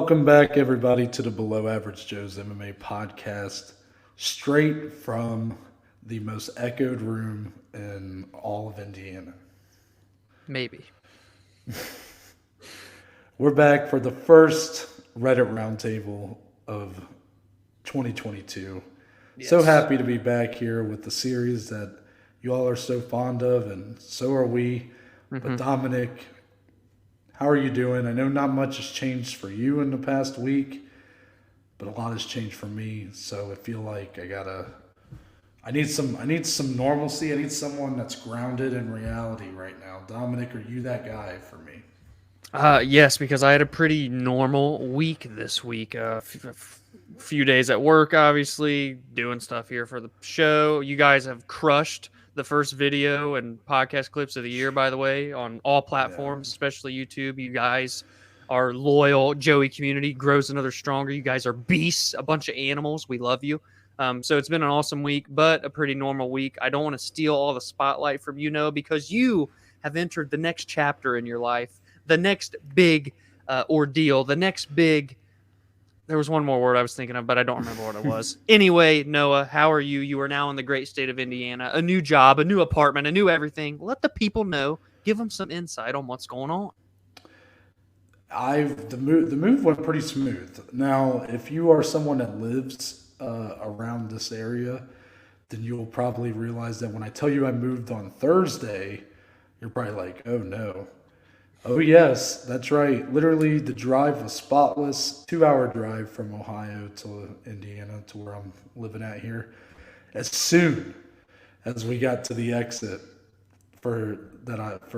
Welcome back, everybody, to the Below Average Joe's MMA podcast, straight from the most echoed room in all of Indiana. Maybe. We're back for the first Reddit Roundtable of 2022. Yes. So happy to be back here with the series that you all are so fond of, and so are we. But Dominic, how are you doing? I know not much has changed for you in the past week, but a lot has changed for me. So I feel like I need some normalcy. I need someone that's grounded in reality right now. Dominic, are you that guy for me? Yes, because I had a pretty normal week this week. Few days at work, obviously, doing stuff here for the show. You guys have crushed the first video and podcast clips of the year, by the way, on all platforms, especially YouTube. You guys are loyal. Joey community grows another stronger. You guys are beasts, a bunch of animals. We love you. So it's been an awesome week, but a pretty normal week. I don't want to steal all the spotlight from you, Noah, because you have entered the next chapter in your life, the next big ordeal, the next big... There was one more word I was thinking of, but I don't remember what it was. Anyway, Noah, how are you? You are now in the great state of Indiana. A new job, a new apartment, a new everything. Let the people know. Give them some insight on what's going on. The move went pretty smooth. Now, if you are someone that lives around this area, then you will probably realize that when I tell you I moved on Thursday, you're probably like, oh no. Oh, yes, that's right. Literally, the drive was spotless. 2-hour drive from Ohio to Indiana to where I'm living at here. As soon as we got to the exit for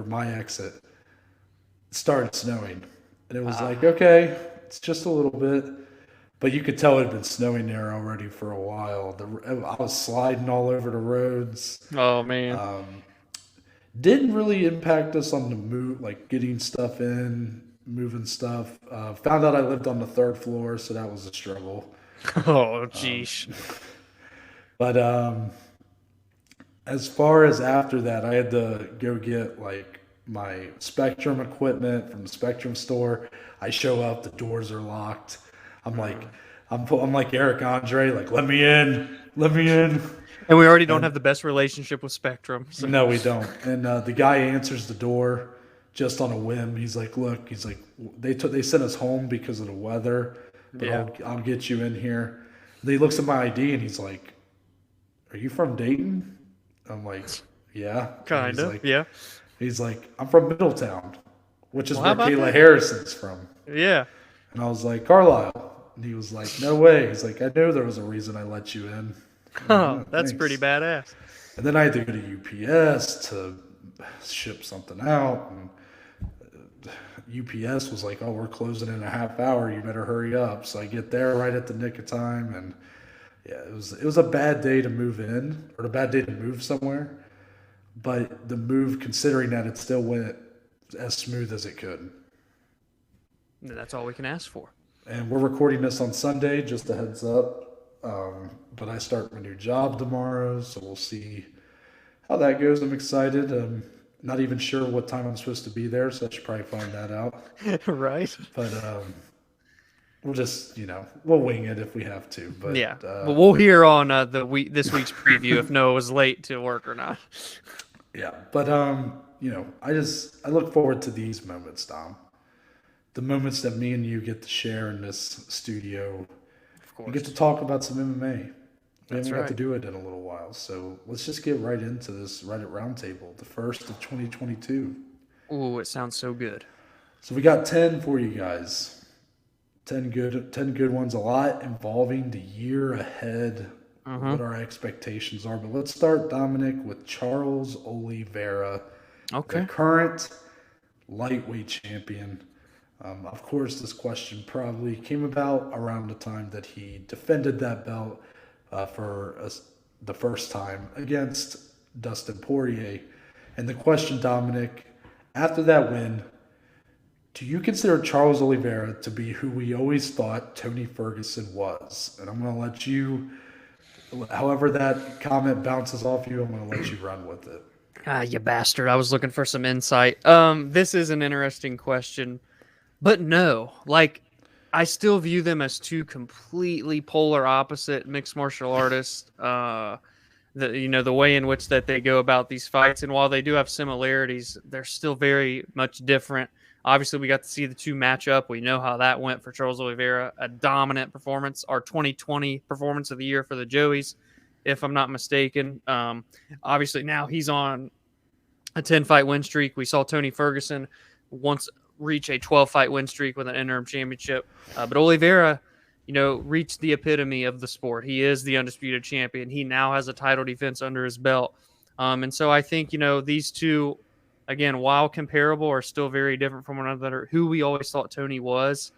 my exit, it started snowing. And it was like, okay, it's just a little bit. But you could tell it had been snowing there already for a while. I was sliding all over the roads. Oh, man. Didn't really impact us on the move, like getting stuff in, moving stuff. Found out I lived on the 3rd floor, so that was a struggle. Oh, geez. But as far as after that, I had to go get like my Spectrum equipment from the Spectrum store. I show up, the doors are locked. I'm like Eric Andre, like let me in. And we already don't have the best relationship with Spectrum. So. No, we don't. And the guy answers the door just on a whim. He's like, look, they sent us home because of the weather, but I'll get you in here. And he looks at my ID and he's like, are you from Dayton? I'm like, yeah. Kind of, yeah. He's like, I'm from Middletown, which is where Kayla that? Harrison's from. Yeah. And I was like, Carlisle. And he was like, no way. He's like, I know there was a reason I let you in. Oh, that's pretty badass. And then I had to go to UPS to ship something out. And UPS was like, oh, we're closing in a half hour. You better hurry up. So I get there right at the nick of time. And yeah, it was a bad day to move in, or a bad day to move somewhere. But the move, considering that it still went as smooth as it could. That's all we can ask for. And we're recording this on Sunday, just a heads up. But I start my new job tomorrow, so we'll see how that goes. I'm excited. I'm not even sure what time I'm supposed to be there, so I should probably find that out. Right. But we'll just, we'll wing it if we have to. But yeah, but we'll hear on this week's preview if Noah was late to work or not. Yeah, but I look forward to these moments, Dom. The moments that me and you get to share in this studio. We get to talk about some MMA. We haven't got to do it in a little while. So let's just get right into this Reddit Roundtable, the first of 2022. Ooh, it sounds so good. So we got 10 for you guys. 10 good ones, a lot involving the year ahead, what our expectations are. But let's start, Dominic, with Charles Oliveira, the current lightweight champion. Of course, this question probably came about around the time that he defended that belt for the first time against Dustin Poirier. And the question, Dominic, after that win, do you consider Charles Oliveira to be who we always thought Tony Ferguson was? And I'm going to let you, however that comment bounces off you, I'm going to let you run with it. Ah, you bastard. I was looking for some insight. This is an interesting question. But no, I still view them as two completely polar opposite mixed martial artists. The way in which that they go about these fights, and while they do have similarities, they're still very much different. Obviously, we got to see the two match up. We know how that went for Charles Oliveira, a dominant performance, our 2020 performance of the year for the Joeys, if I'm not mistaken. Obviously, now he's on a 10-fight win streak. We saw Tony Ferguson once reach a 12-fight win streak with an interim championship. But Oliveira, reached the epitome of the sport. He is the undisputed champion. He now has a title defense under his belt. And so I think, these two, again, while comparable, are still very different from one another. Who we always thought Tony was,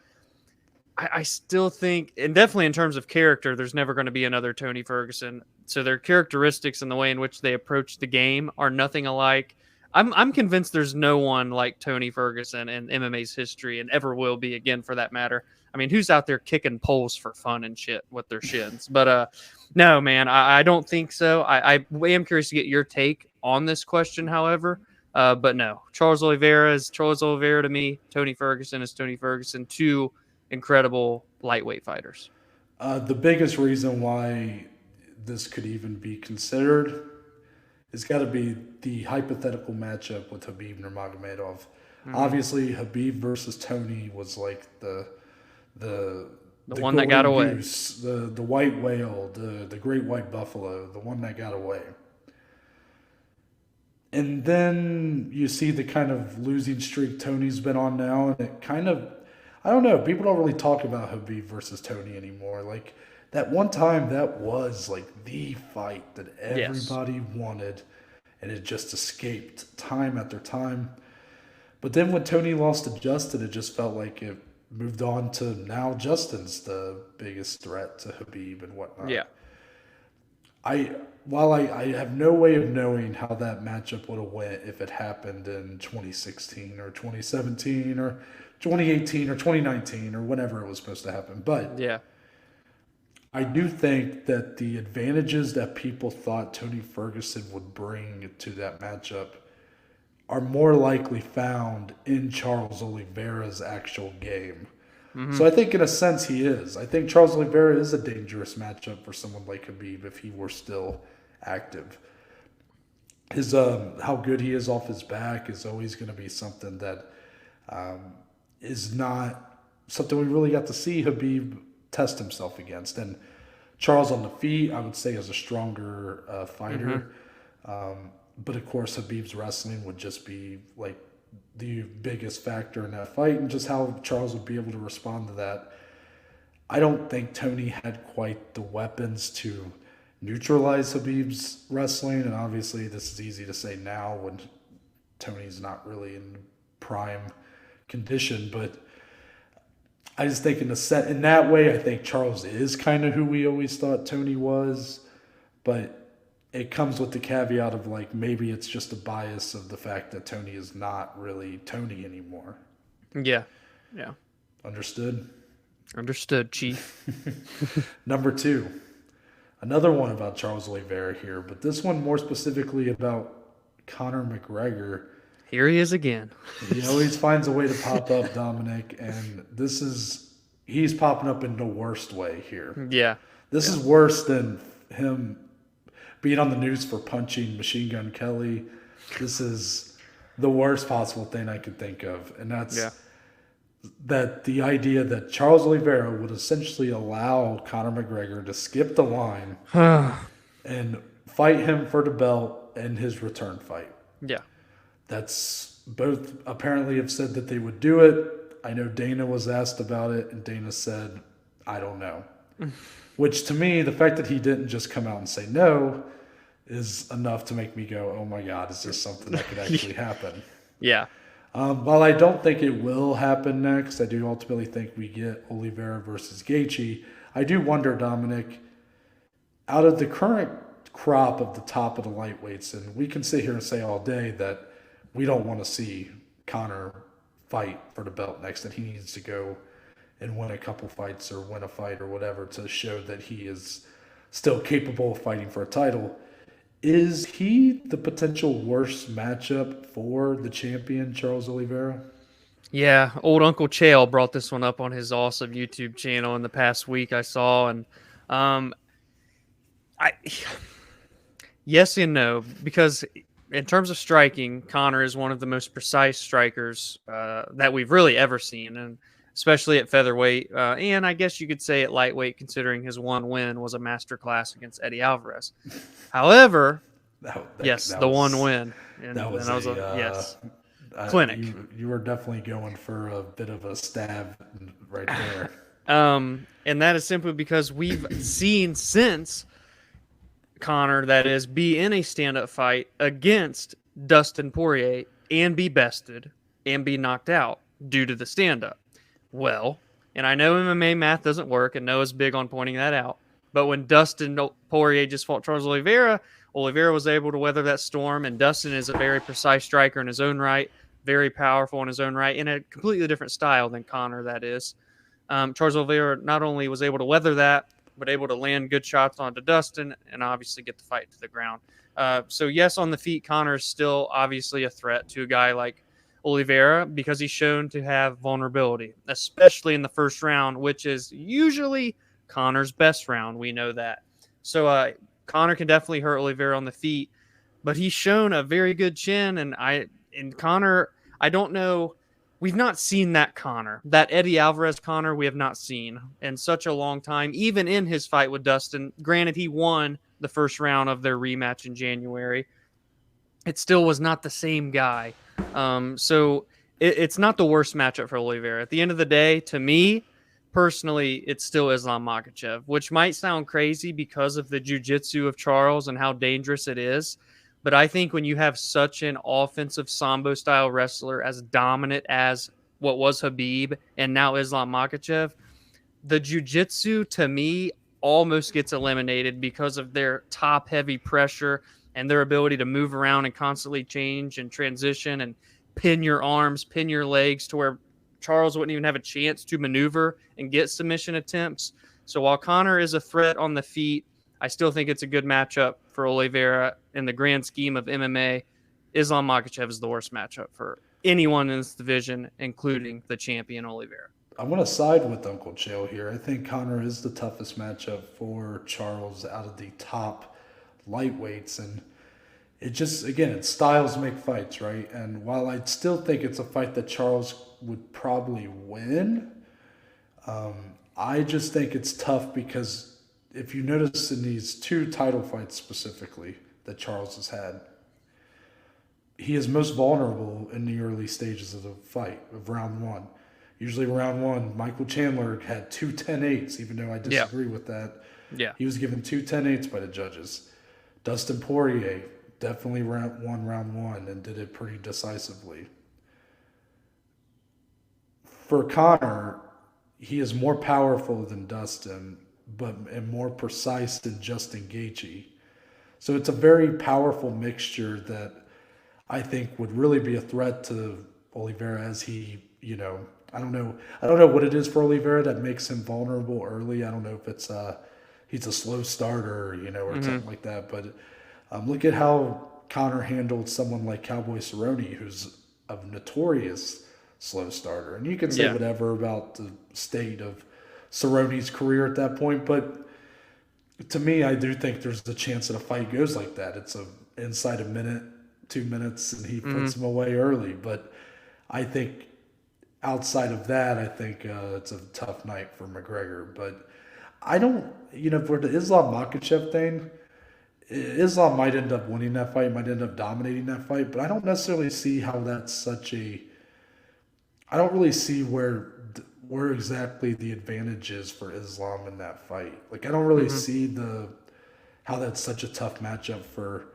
I still think, and definitely in terms of character, there's never going to be another Tony Ferguson. So their characteristics and the way in which they approach the game are nothing alike. I'm convinced there's no one like Tony Ferguson in MMA's history, and ever will be again for that matter. I mean, who's out there kicking poles for fun and shit with their shins? But no, man, I don't think so. I am curious to get your take on this question, however. But no, Charles Oliveira is Charles Oliveira to me. Tony Ferguson is Tony Ferguson. Two incredible lightweight fighters. The biggest reason why this could even be considered has got to be the hypothetical matchup with Khabib Nurmagomedov. Mm-hmm. Obviously, Khabib versus Tony was like the one that got away, goose, the white whale, the great white buffalo, the one that got away. And then you see the kind of losing streak Tony's been on now, and it kind of, I don't know, people don't really talk about Khabib versus Tony anymore. Like, that one time, that was like the fight that everybody wanted, and it just escaped time after time. But then when Tony lost to Justin, it just felt like it moved on to now Justin's the biggest threat to Khabib and whatnot. Yeah. While I have no way of knowing how that matchup would have went if it happened in 2016 or 2017 or 2018 or 2019 or whenever it was supposed to happen. But yeah, I do think that the advantages that people thought Tony Ferguson would bring to that matchup are more likely found in Charles Oliveira's actual game. Mm-hmm. So I think in a sense he is. I think Charles Oliveira is a dangerous matchup for someone like Khabib if he were still active. His how good he is off his back is always going to be something that is not something we really got to see Khabib test himself against. And Charles on the feet, I would say, is a stronger fighter. Mm-hmm. But of course, Khabib's wrestling would just be like the biggest factor in that fight, and just how Charles would be able to respond to that. I don't think Tony had quite the weapons to neutralize Khabib's wrestling, and obviously this is easy to say now when Tony's not really in prime condition, but I just think in that way, I think Charles is kind of who we always thought Tony was, but it comes with the caveat of like maybe it's just a bias of the fact that Tony is not really Tony anymore. Yeah. Understood, Chief. Number 2, another one about Charles Oliveira here, but this one more specifically about Conor McGregor. Here he is again. He always finds a way to pop up, Dominic, and he's popping up in the worst way here. Yeah. This is worse than him being on the news for punching Machine Gun Kelly. This is the worst possible thing I could think of, and that's that the idea that Charles Oliveira would essentially allow Conor McGregor to skip the line and fight him for the belt in his return fight. Yeah. That's both apparently have said that they would do it. I know Dana was asked about it, and Dana said, I don't know. Which to me, the fact that he didn't just come out and say no is enough to make me go, oh my God, is this something that could actually happen? Yeah. While I don't think it will happen next, I do ultimately think we get Oliveira versus Gaethje. I do wonder, Dominic, out of the current crop of the top of the lightweights, and we can sit here and say all day that we don't want to see Conor fight for the belt next, that he needs to go and win a couple fights or win a fight or whatever to show that he is still capable of fighting for a title. Is he the potential worst matchup for the champion, Charles Oliveira? Yeah, old Uncle Chael brought this one up on his awesome YouTube channel in the past week I saw, and um, I yes and no, because in terms of striking, Conor is one of the most precise strikers that we've really ever seen, and especially at featherweight, and I guess you could say at lightweight, considering his one win was a masterclass against Eddie Alvarez. However, yes, That the one was and that was that was a yes, clinic. you were definitely going for a bit of a stab right there. And that is simply because we've seen since Conor, that is, be in a stand-up fight against Dustin Poirier and be bested and be knocked out due to the stand-up. Well, and I know MMA math doesn't work, and Noah's big on pointing that out. But when Dustin Poirier just fought Charles Oliveira, Oliveira was able to weather that storm, and Dustin is a very precise striker in his own right, very powerful in his own right, in a completely different style than Conor, that is. Charles Oliveira not only was able to weather that, but able to land good shots onto Dustin and obviously get the fight to the ground. So yes, on the feet, Conor is still obviously a threat to a guy like Oliveira because he's shown to have vulnerability, especially in the first round, which is usually Conor's best round. We know that. So Conor can definitely hurt Oliveira on the feet, but he's shown a very good chin, and Conor, I don't know. We've not seen that Conor, that Eddie Alvarez Conor, we have not seen in such a long time, even in his fight with Dustin. Granted, he won the first round of their rematch in January. It still was not the same guy. So it's not the worst matchup for Oliveira. At the end of the day, to me, personally, it's still Islam Makhachev, which might sound crazy because of the jiu-jitsu of Charles and how dangerous it is. But I think when you have such an offensive Sambo-style wrestler as dominant as what was Habib and now Islam Makhachev, the jiu-jitsu, to me, almost gets eliminated because of their top-heavy pressure and their ability to move around and constantly change and transition and pin your arms, pin your legs to where Charles wouldn't even have a chance to maneuver and get submission attempts. So while Conor is a threat on the feet, I still think it's a good matchup for Oliveira in the grand scheme of MMA. Islam Makhachev is the worst matchup for anyone in this division, including the champion Oliveira. I'm going to side with Uncle Chael here. I think Conor is the toughest matchup for Charles out of the top lightweights. And it just, again, it's styles make fights, right? And while I still think it's a fight that Charles would probably win, I just think it's tough because if you notice in these two title fights specifically that Charles has had, he is most vulnerable in the early stages of the fight, of round one. Usually round one, Michael Chandler had two 10-8s, even though I disagree with that. Yeah. He was given two 10-8s by the judges. Dustin Poirier definitely won round one and did it pretty decisively. For Conor, he is more powerful than Dustin, and more precise than Justin Gaethje. So it's a very powerful mixture that I think would really be a threat to Oliveira as he, I don't know what it is for Oliveira that makes him vulnerable early. I don't know if it's he's a slow starter, or something like that. But look at how Conor handled someone like Cowboy Cerrone, who's a notorious slow starter. And you can say whatever about the state of Cerrone's career at that point, but to me, I do think there's the chance that a fight goes like that. It's inside a minute, 2 minutes, and he puts him away early. But I think outside of that, I think it's a tough night for McGregor. But I don't, for the Islam Makhachev thing, Islam might end up winning that fight, might end up dominating that fight, but I don't necessarily see how that's I don't really see where exactly the advantage is for Islam in that fight. Like, I don't really see how that's such a tough matchup for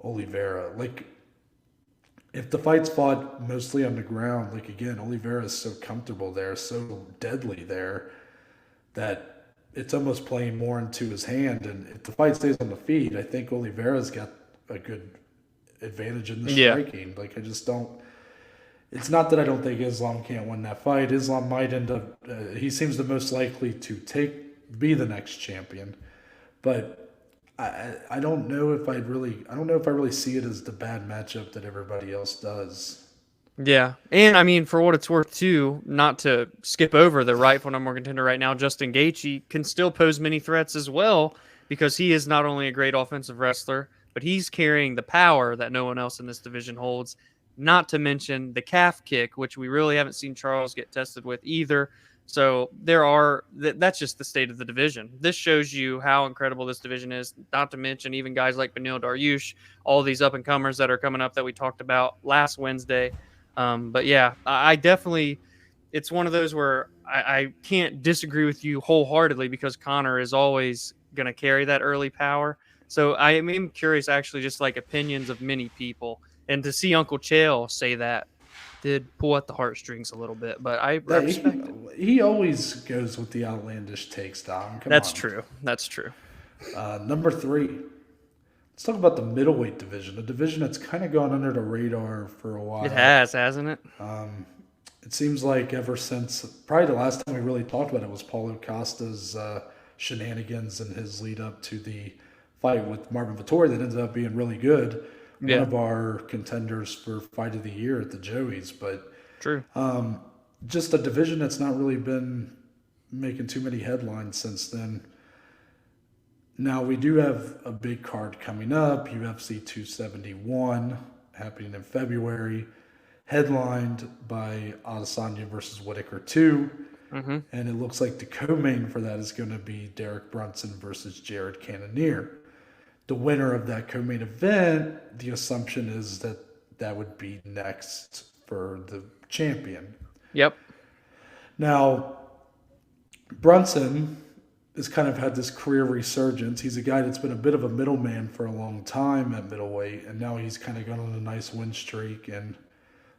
Oliveira. Like, if the fight's fought mostly on the ground, like, again, Oliveira is so comfortable there, so deadly there, that it's almost playing more into his hand. And if the fight stays on the feet, I think Oliveira's got a good advantage in the striking. Like, I just don't. It's not that I don't think Islam can't win that fight. Islam might end up. He seems the most likely to be the next champion, but I don't know if I really see it as the bad matchup that everybody else does. Yeah. And I mean, for what it's worth, too, not to skip over the rightful number one contender right now, Justin Gaethje can still pose many threats as well because he is not only a great offensive wrestler, but he's carrying the power that no one else in this division holds. Not to mention the calf kick, which we really haven't seen Charles get tested with either. So that's just the state of the division. This shows you how incredible this division is. Not to mention even guys like Beneil Dariush, all these up and comers that are coming up that we talked about last Wednesday. But yeah, I definitely, it's one of those where I can't disagree with you wholeheartedly because Conor is always going to carry that early power. So I am curious, actually, just like opinions of many people. And to see Uncle Chael say that did pull at the heartstrings a little bit, but I respect it. He always goes with the outlandish takes, Dom. That's true. That's true. Number 3. Let's talk about the middleweight division, a division that's kind of gone under the radar for a while. It has, hasn't it? It seems like ever since, probably the last time we really talked about it was Paulo Costa's shenanigans and his lead up to the fight with Marvin Vettori that ended up being really good. Yeah. One of our contenders for fight of the year at the Joeys, but true. Just a division that's not really been making too many headlines since then. Now, we do have a big card coming up, UFC 271, happening in February, headlined by Adesanya versus Whitaker 2. Mm-hmm. And it looks like the co-main for that is going to be Derek Brunson versus Jared Cannonier. The winner of that co-main event, the assumption is that that would be next for the champion. Yep. Now, Brunson has kind of had this career resurgence. He's a guy that's been a bit of a middleman for a long time at middleweight, and now he's kind of gone on a nice win streak and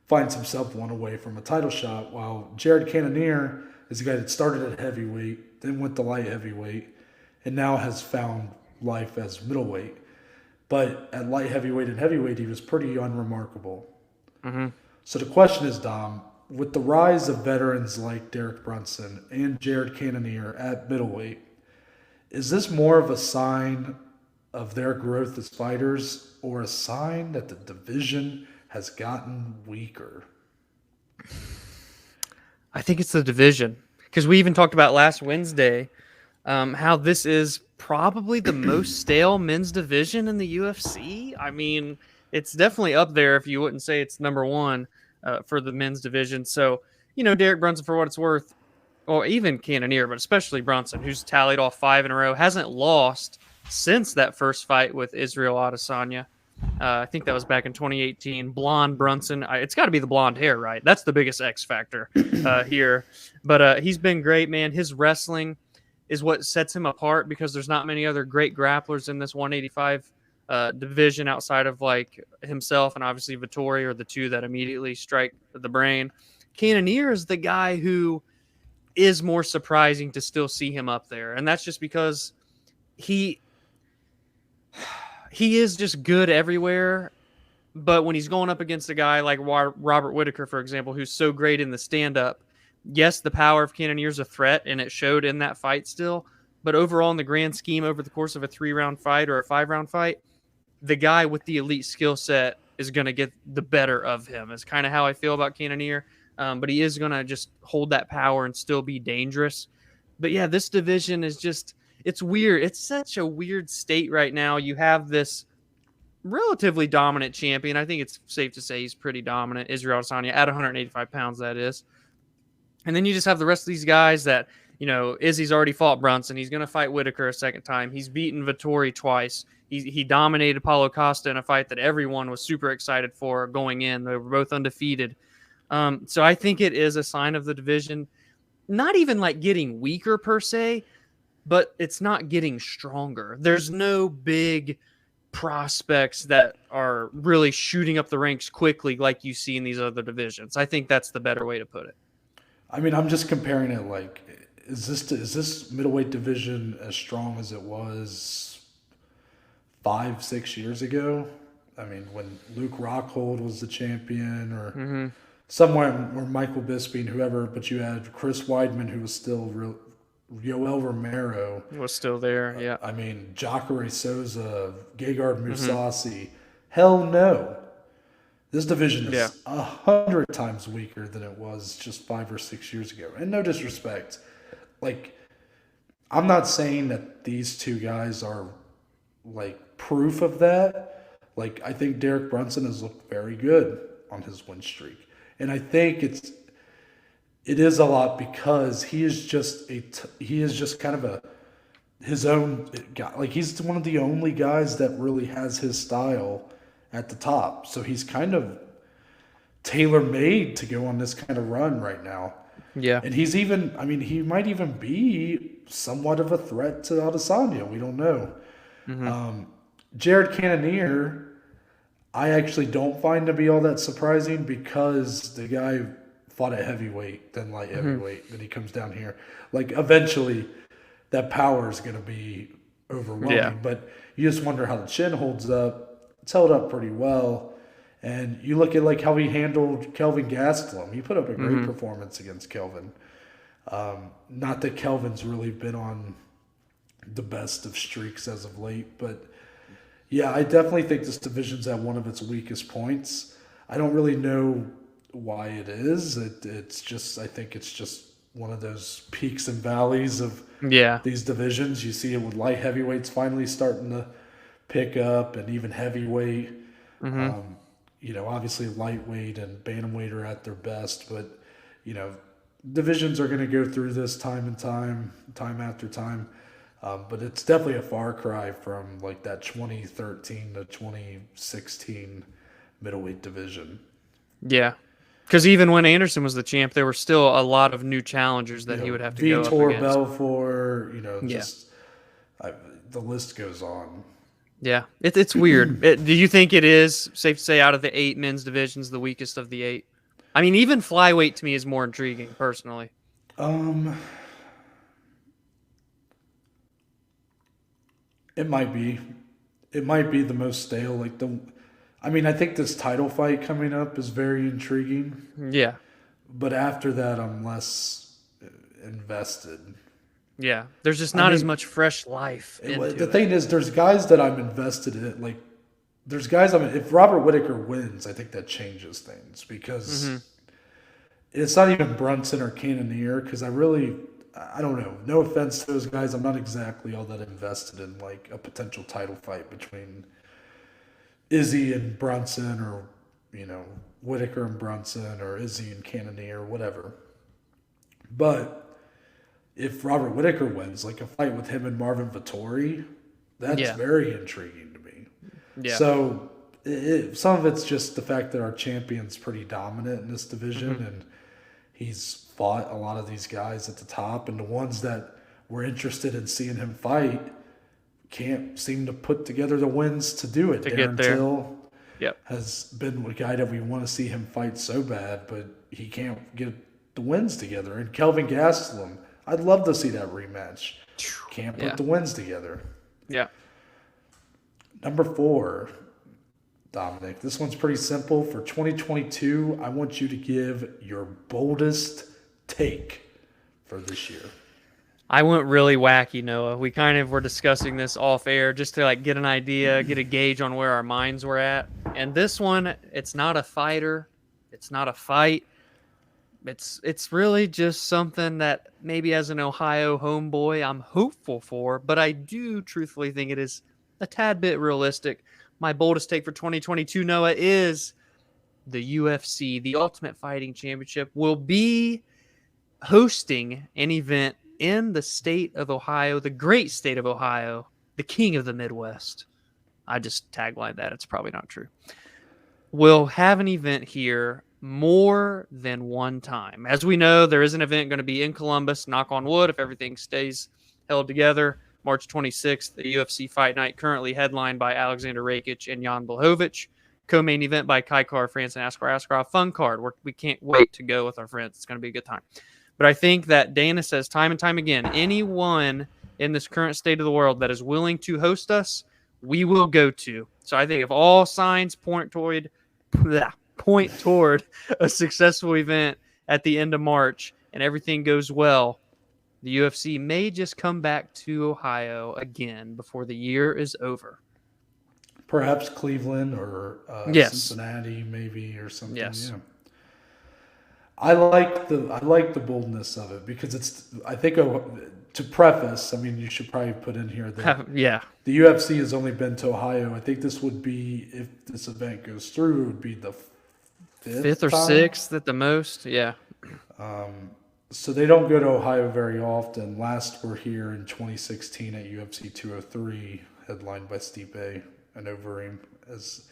finds himself one away from a title shot, while Jared Cannonier is a guy that started at heavyweight, then went to light heavyweight, and now has found life as middleweight. But at light heavyweight and heavyweight, he was pretty unremarkable. Mm-hmm. So the question is, Dom, with the rise of veterans like Derek Brunson and Jared Cannonier at middleweight, is this more of a sign of their growth as fighters or a sign that the division has gotten weaker? I think it's the division, because we even talked about last Wednesday how this is probably the most stale men's division in the UFC. I mean, it's definitely up there if you wouldn't say it's number one for the men's division. So, Derek Brunson, for what it's worth, or even Cannonier, but especially Brunson, who's tallied off 5 in a row, hasn't lost since that first fight with Israel Adesanya. I think that was back in 2018. Blonde Brunson. It's got to be the blonde hair, right? That's the biggest X factor here. But he's been great, man. His wrestling is what sets him apart because there's not many other great grapplers in this 185 division outside of like himself and obviously Vettori are the two that immediately strike the brain. Cannonier is the guy who is more surprising to still see him up there. And that's just because he is just good everywhere. But when he's going up against a guy like Robert Whitaker, for example, who's so great in the stand-up, yes, the power of Cannonier is a threat, and it showed in that fight still. But overall, in the grand scheme, over the course of a 3-round fight or a 5-round fight, the guy with the elite skill set is going to get the better of him. Is kind of how I feel about Cannonier. But he is going to just hold that power and still be dangerous. But yeah, this division is just, it's weird. It's such a weird state right now. You have this relatively dominant champion. I think it's safe to say he's pretty dominant. Israel Adesanya at 185 pounds, that is. And then you just have the rest of these guys that, Izzy's already fought Brunson. He's going to fight Whitaker a second time. He's beaten Vettori twice. He dominated Paulo Costa in a fight that everyone was super excited for going in. They were both undefeated. So I think it is a sign of the division, not even like getting weaker per se, but it's not getting stronger. There's no big prospects that are really shooting up the ranks quickly like you see in these other divisions. I think that's the better way to put it. I mean, I'm just comparing it like, is this middleweight division as strong as it was 5-6 years ago? I mean, when Luke Rockhold was the champion or somewhere where Michael Bisping, whoever, but you had Chris Weidman, who was still Yoel Romero. Was still there, yeah. I mean, Jacare Souza, Gegard Mousasi. Hell no. This division Yeah. is 100 times weaker than it was just 5 or 6 years ago. And no disrespect, like I'm not saying that these two guys are like proof of that. Like I think Derek Brunson has looked very good on his win streak, and I think it is a lot because he is just kind of a his own guy. Like he's one of the only guys that really has his style at the top. So he's kind of tailor made to go on this kind of run right now. Yeah. And he's even, I mean, he might even be somewhat of a threat to Adesanya. We don't know. Jared Cannonier, I actually don't find to be all that surprising because the guy fought at heavyweight, then light heavyweight, then he comes down here. Like eventually that power is going to be overwhelming. Yeah. But you just wonder how the chin holds up. It's held up pretty well. And you look at like how he handled Kelvin Gastelum. He put up a great performance against Kelvin. Not that Kelvin's really been on the best of streaks as of late, but yeah, I definitely think this division's at one of its weakest points. I don't really know why it is. It's just, I think it's just one of those peaks and valleys of these divisions. You see it with light heavyweights finally starting to pick up, and even heavyweight. You know, obviously lightweight and bantamweight are at their best, but you know, divisions are going to go through this time after time. But it's definitely a far cry from like that 2013 to 2016 middleweight division. Yeah. Because even when Anderson was the champ, there were still a lot of new challengers that he would have to go up Vitor against. Belfort, you know, just the list goes on. Yeah, it's weird. Do you think it is safe to say out of the 8 men's divisions, the weakest of the 8? I mean, even flyweight to me is more intriguing personally. It might be the most stale. Like I mean, I think this title fight coming up is very intriguing. Yeah, but after that, I'm less invested. Yeah, there's just not as much fresh life into the thing is, there's guys that I'm invested in. Like, there's guys. I mean, if Robert Whittaker wins, I think that changes things because it's not even Brunson or Cannonier. Because I don't know. No offense to those guys, I'm not exactly all that invested in like a potential title fight between Izzy and Brunson, or you know, Whittaker and Brunson, or Izzy and Cannonier, or whatever. But if Robert Whittaker wins, like a fight with him and Marvin Vettori, that's very intriguing to me. Yeah. So some of it's just the fact that our champion's pretty dominant in this division, and he's fought a lot of these guys at the top, and the ones that we're interested in seeing him fight can't seem to put together the wins to do it. Darren Till has been a guy that we want to see him fight so bad, but he can't get the wins together. And Kelvin Gastelum, I'd love to see that rematch. Can't put the wins together. Yeah. Number 4, Dominic. This one's pretty simple. For 2022, I want you to give your boldest take for this year. I went really wacky, Noah. We kind of were discussing this off air just to like get an idea, get a gauge on where our minds were at. And this one, it's not a fighter. It's not a fight. It's really just something that maybe as an Ohio homeboy I'm hopeful for, but I do truthfully think it is a tad bit realistic. My boldest take for 2022, Noah, is the UFC, the Ultimate Fighting Championship, will be hosting an event in the state of Ohio, the great state of Ohio, the king of the Midwest. I just taglined that. It's probably not true. We'll have an event here more than one time. As we know, there is an event going to be in Columbus, knock on wood, if everything stays held together, March 26th, the UFC Fight Night, currently headlined by Alexander Rakic and Jan Blachowicz. Co-main event by Kaikar France and Askar Askarov. Fun card. We can't wait to go with our friends. It's going to be a good time. But I think that Dana says time and time again, anyone in this current state of the world that is willing to host us, we will go to. So I think if all signs point toward a successful event at the end of March and everything goes well, the UFC may just come back to Ohio again before the year is over. Perhaps Cleveland or Yes. Cincinnati, maybe, or something. Yes. Yeah. I like the boldness of it because I think to preface, I mean, you should probably put in here that Yeah. the UFC has only been to Ohio. I think this would be, if this event goes through, it would be the Fifth or time. sixth at the most. Yeah. So they don't go to Ohio very often. Last we're here in 2016 at UFC 203, headlined by Stipe and Overeem, as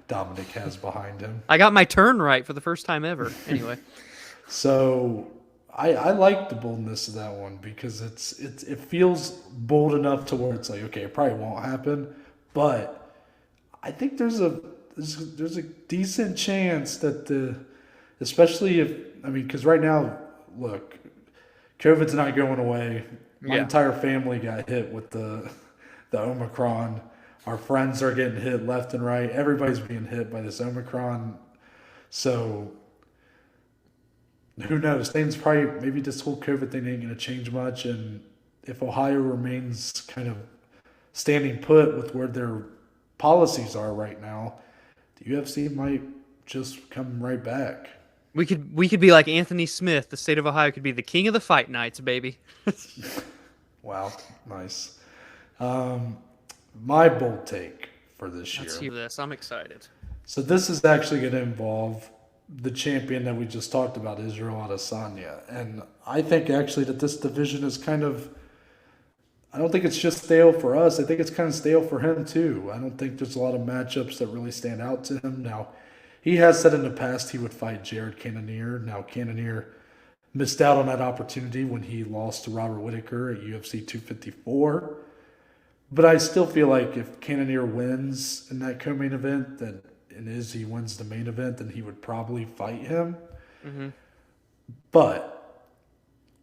Dominic has behind him. I got my turn right for the first time ever. Anyway. So I like the boldness of that one because it feels bold enough to where it's like, okay, it probably won't happen, but I think there's a decent chance that especially because right now, look, COVID's not going away. My entire family got hit with the Omicron. Our friends are getting hit left and right. Everybody's being hit by this Omicron. So who knows? Maybe this whole COVID thing ain't going to change much. And if Ohio remains kind of standing put with where their policies are right now, the UFC might just come right back. We could be like Anthony Smith. The state of Ohio could be the king of the fight nights, baby. Wow, nice. My bold take for this year. Let's hear this. I'm excited. So this is actually going to involve the champion that we just talked about, Israel Adesanya. And I think actually that this division is I don't think it's just stale for us. I think it's kind of stale for him too. I don't think there's a lot of matchups that really stand out to him. Now, he has said in the past he would fight Jared Cannonier. Now, Cannonier missed out on that opportunity when he lost to Robert Whittaker at UFC 254. But I still feel like if Cannonier wins in that co-main event, and Izzy wins the main event, then he would probably fight him. Mm-hmm. But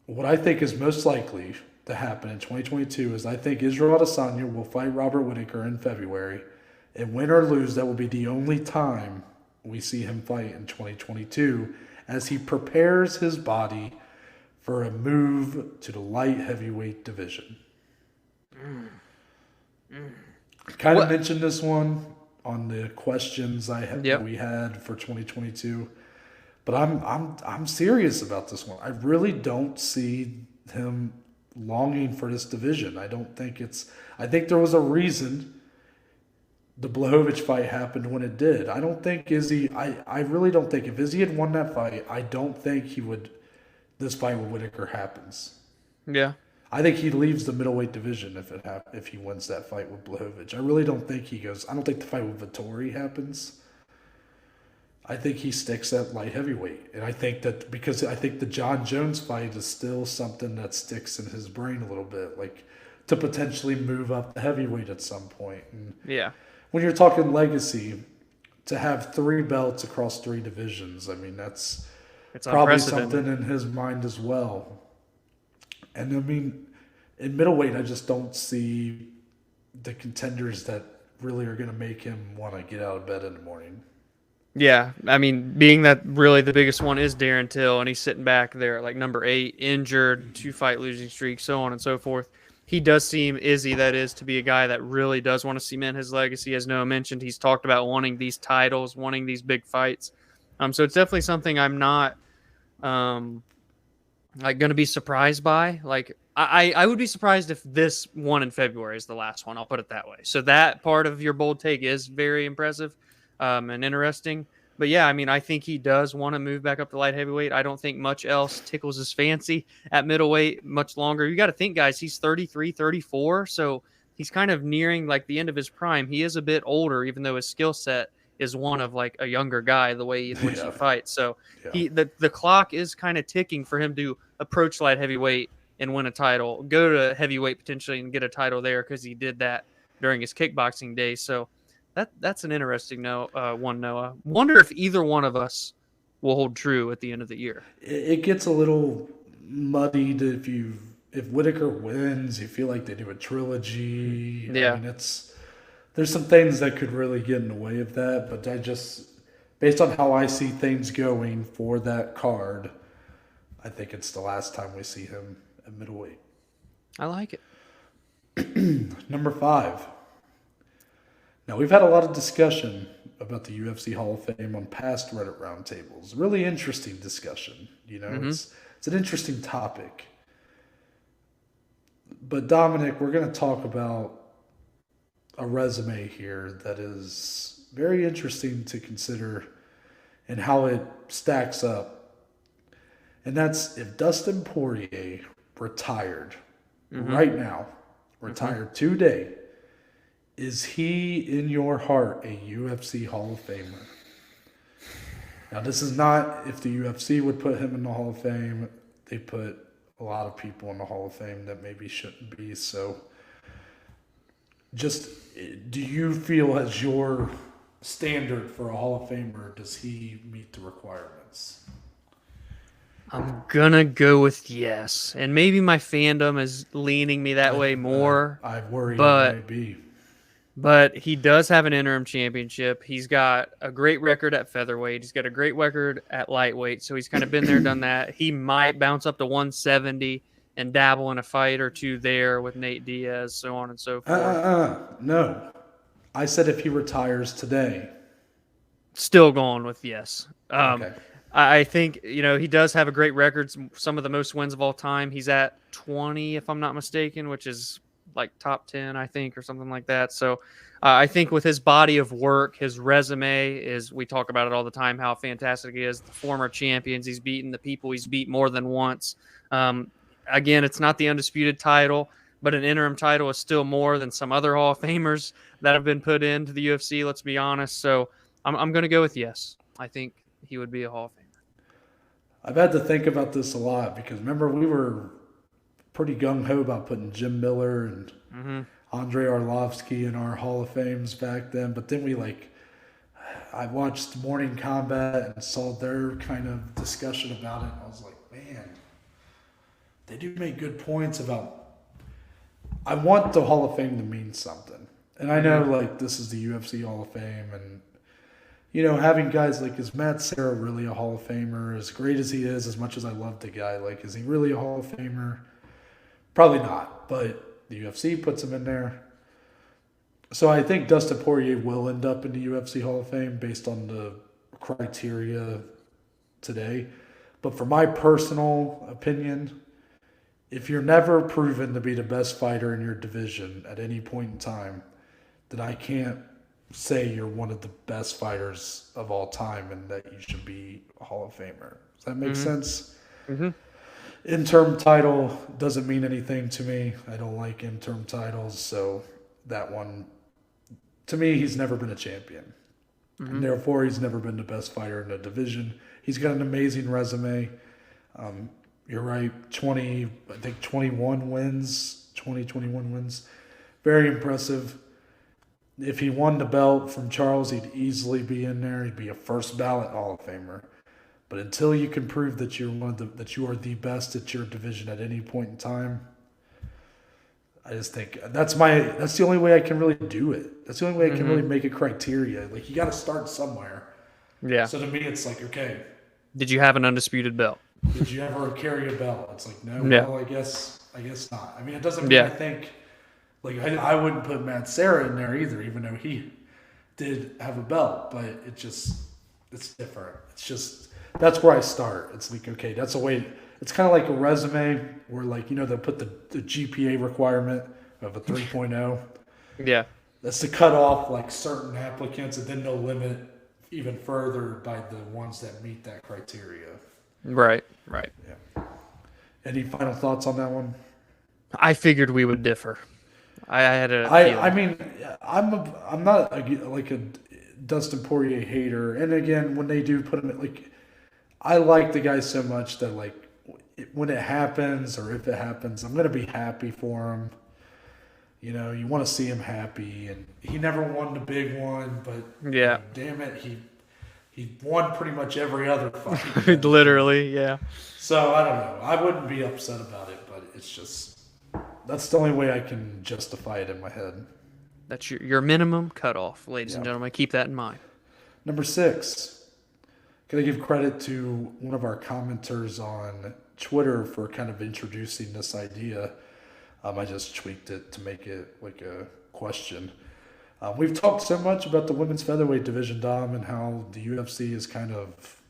what I think is most likely to happen in 2022 is I think Israel Adesanya will fight Robert Whittaker in February. And win or lose, that will be the only time we see him fight in 2022 as he prepares his body for a move to the light heavyweight division. Kind of mentioned this one on the questions we had for 2022, but I'm serious about this one. I really don't see him longing for this division. I think there was a reason the Blachowicz fight happened when it did. I don't think Izzy. I really don't think if Izzy had won that fight, I don't think this fight with Whittaker happens. Yeah. I think he leaves the middleweight division if he wins that fight with Blachowicz. I really don't think he goes. I don't think the fight with Vettori happens. I think he sticks at light heavyweight, and I think that because I think the John Jones fight is still something that sticks in his brain a little bit, like to potentially move up the heavyweight at some point. And when you're talking legacy, to have 3 belts across 3 divisions, I mean it's probably something in his mind as well. And I mean, in middleweight, I just don't see the contenders that really are going to make him want to get out of bed in the morning. Yeah, I mean, being that really the biggest one is Darren Till, and he's sitting back there like number 8, injured, 2-fight losing streak, so on and so forth. He does seem, Izzy, that is, to be a guy that really does want to cement his legacy. As Noah mentioned, he's talked about wanting these titles, wanting these big fights. So it's definitely something I'm not going to be surprised by. Like, I would be surprised if this one in February is the last one. I'll put it that way. So that part of your bold take is very impressive and interesting. But yeah, I mean, I think he does want to move back up to light heavyweight. I don't think much else tickles his fancy at middleweight much longer. You got to think, guys, he's 33, 34. So he's kind of nearing like the end of his prime. He is a bit older, even though his skill set is one of like a younger guy, the way in which he fights. So the clock is kind of ticking for him to approach light heavyweight and win a title, go to heavyweight potentially and get a title there, because he did that during his kickboxing days. So that's an interesting one, Noah. Wonder if either one of us will hold true at the end of the year. It gets a little muddied if Whittaker wins. You feel like they do a trilogy. Yeah. I mean, there's some things that could really get in the way of that, but based on how I see things going for that card, I think it's the last time we see him at middleweight. I like it. Number 5. Now, we've had a lot of discussion about the UFC Hall of Fame on past Reddit roundtables. Really interesting discussion. It's an interesting topic. But Dominic, we're going to talk about a resume here that is very interesting to consider and how it stacks up. And that's if Dustin Poirier retired right now, retired today, is he in your heart a UFC Hall of Famer? Now, this is not if the UFC would put him in the Hall of Fame. They put a lot of people in the Hall of Fame that maybe shouldn't be. So just, do you feel as your standard for a Hall of Famer, does he meet the requirements? I'm gonna go with yes, and maybe my fandom is leaning me that way more. I worry it might be. But he does have an interim championship. He's got a great record at featherweight. He's got a great record at lightweight. So he's kind of been there, done that. He might bounce up to 170 and dabble in a fight or two there with Nate Diaz, so on and so forth. No. I said if he retires Still going with yes. Okay. I think, he does have a great record, some of the most wins of all time. He's at 20, if I'm not mistaken, which is like top 10, I think, or something like that. So I think with his body of work, his resume we talk about it all the time, how fantastic he is. The former champions, he's beaten the people he's beat more than once. Again, it's not the undisputed title, but an interim title is still more than some other Hall of Famers that have been put into the UFC, let's be honest. So I'm going to go with yes. I think he would be a Hall of Famer. I've had to think about this a lot because remember we were pretty gung-ho about putting Jim Miller and Andrei Arlovsky in our Hall of Fames back then. But then I watched Morning Combat and saw their kind of discussion about it. And I was like, man, they do make good points about, I want the Hall of Fame to mean something. And I know this is the UFC Hall of Fame and, having guys is Matt Serra really a Hall of Famer? As great as he is, as much as I love the guy, is he really a Hall of Famer? Probably not, but the UFC puts him in there. So I think Dustin Poirier will end up in the UFC Hall of Fame based on the criteria today. But for my personal opinion, if you're never proven to be the best fighter in your division at any point in time, then I can't say you're one of the best fighters of all time and that you should be a Hall of Famer. Does that make sense? Mm-hmm. Interim title doesn't mean anything to me. I don't like interim titles, so that one, to me, he's never been a champion. And therefore, he's never been the best fighter in the division. He's got an amazing resume. You're right, 21 wins. Very impressive. If he won the belt from Charles, he'd easily be in there. He'd be a first ballot Hall of Famer. But until you can prove that that you are the best at your division at any point in time, I just think that's the only way I can really do it. That's the only way I can really make a criteria. You got to start somewhere. Yeah. So to me, it's okay. Did you have an undisputed belt? Did you ever carry a belt? It's no. Yeah. Well, I guess not. I mean, it doesn't mean I think I wouldn't put Matt Serra in there either, even though he did have a belt. But it's different. It's just. That's where I start. It's okay, that's a way. It's kind of like a resume where, they'll put the GPA requirement of a 3.0. Yeah. That's to cut off, certain applicants, and then they'll limit even further by the ones that meet that criteria. Right. Yeah. Any final thoughts on that one? I figured we would differ. I had a I mean, I'm not a Dustin Poirier hater. And again, when they do put him I like the guy so much that when it happens or if it happens, I'm gonna be happy for him. You want to see him happy, and he never won the big one, but damn it, he won pretty much every other fight. Literally, yeah. So I don't know. I wouldn't be upset about it, but it's just that's the only way I can justify it in my head. That's your minimum cutoff, ladies and gentlemen. Keep that in mind. Number 6. Got to give credit to one of our commenters on Twitter for kind of introducing this idea. I just tweaked it to make it a question. We've talked so much about the women's featherweight division, Dom, and how the UFC is kind of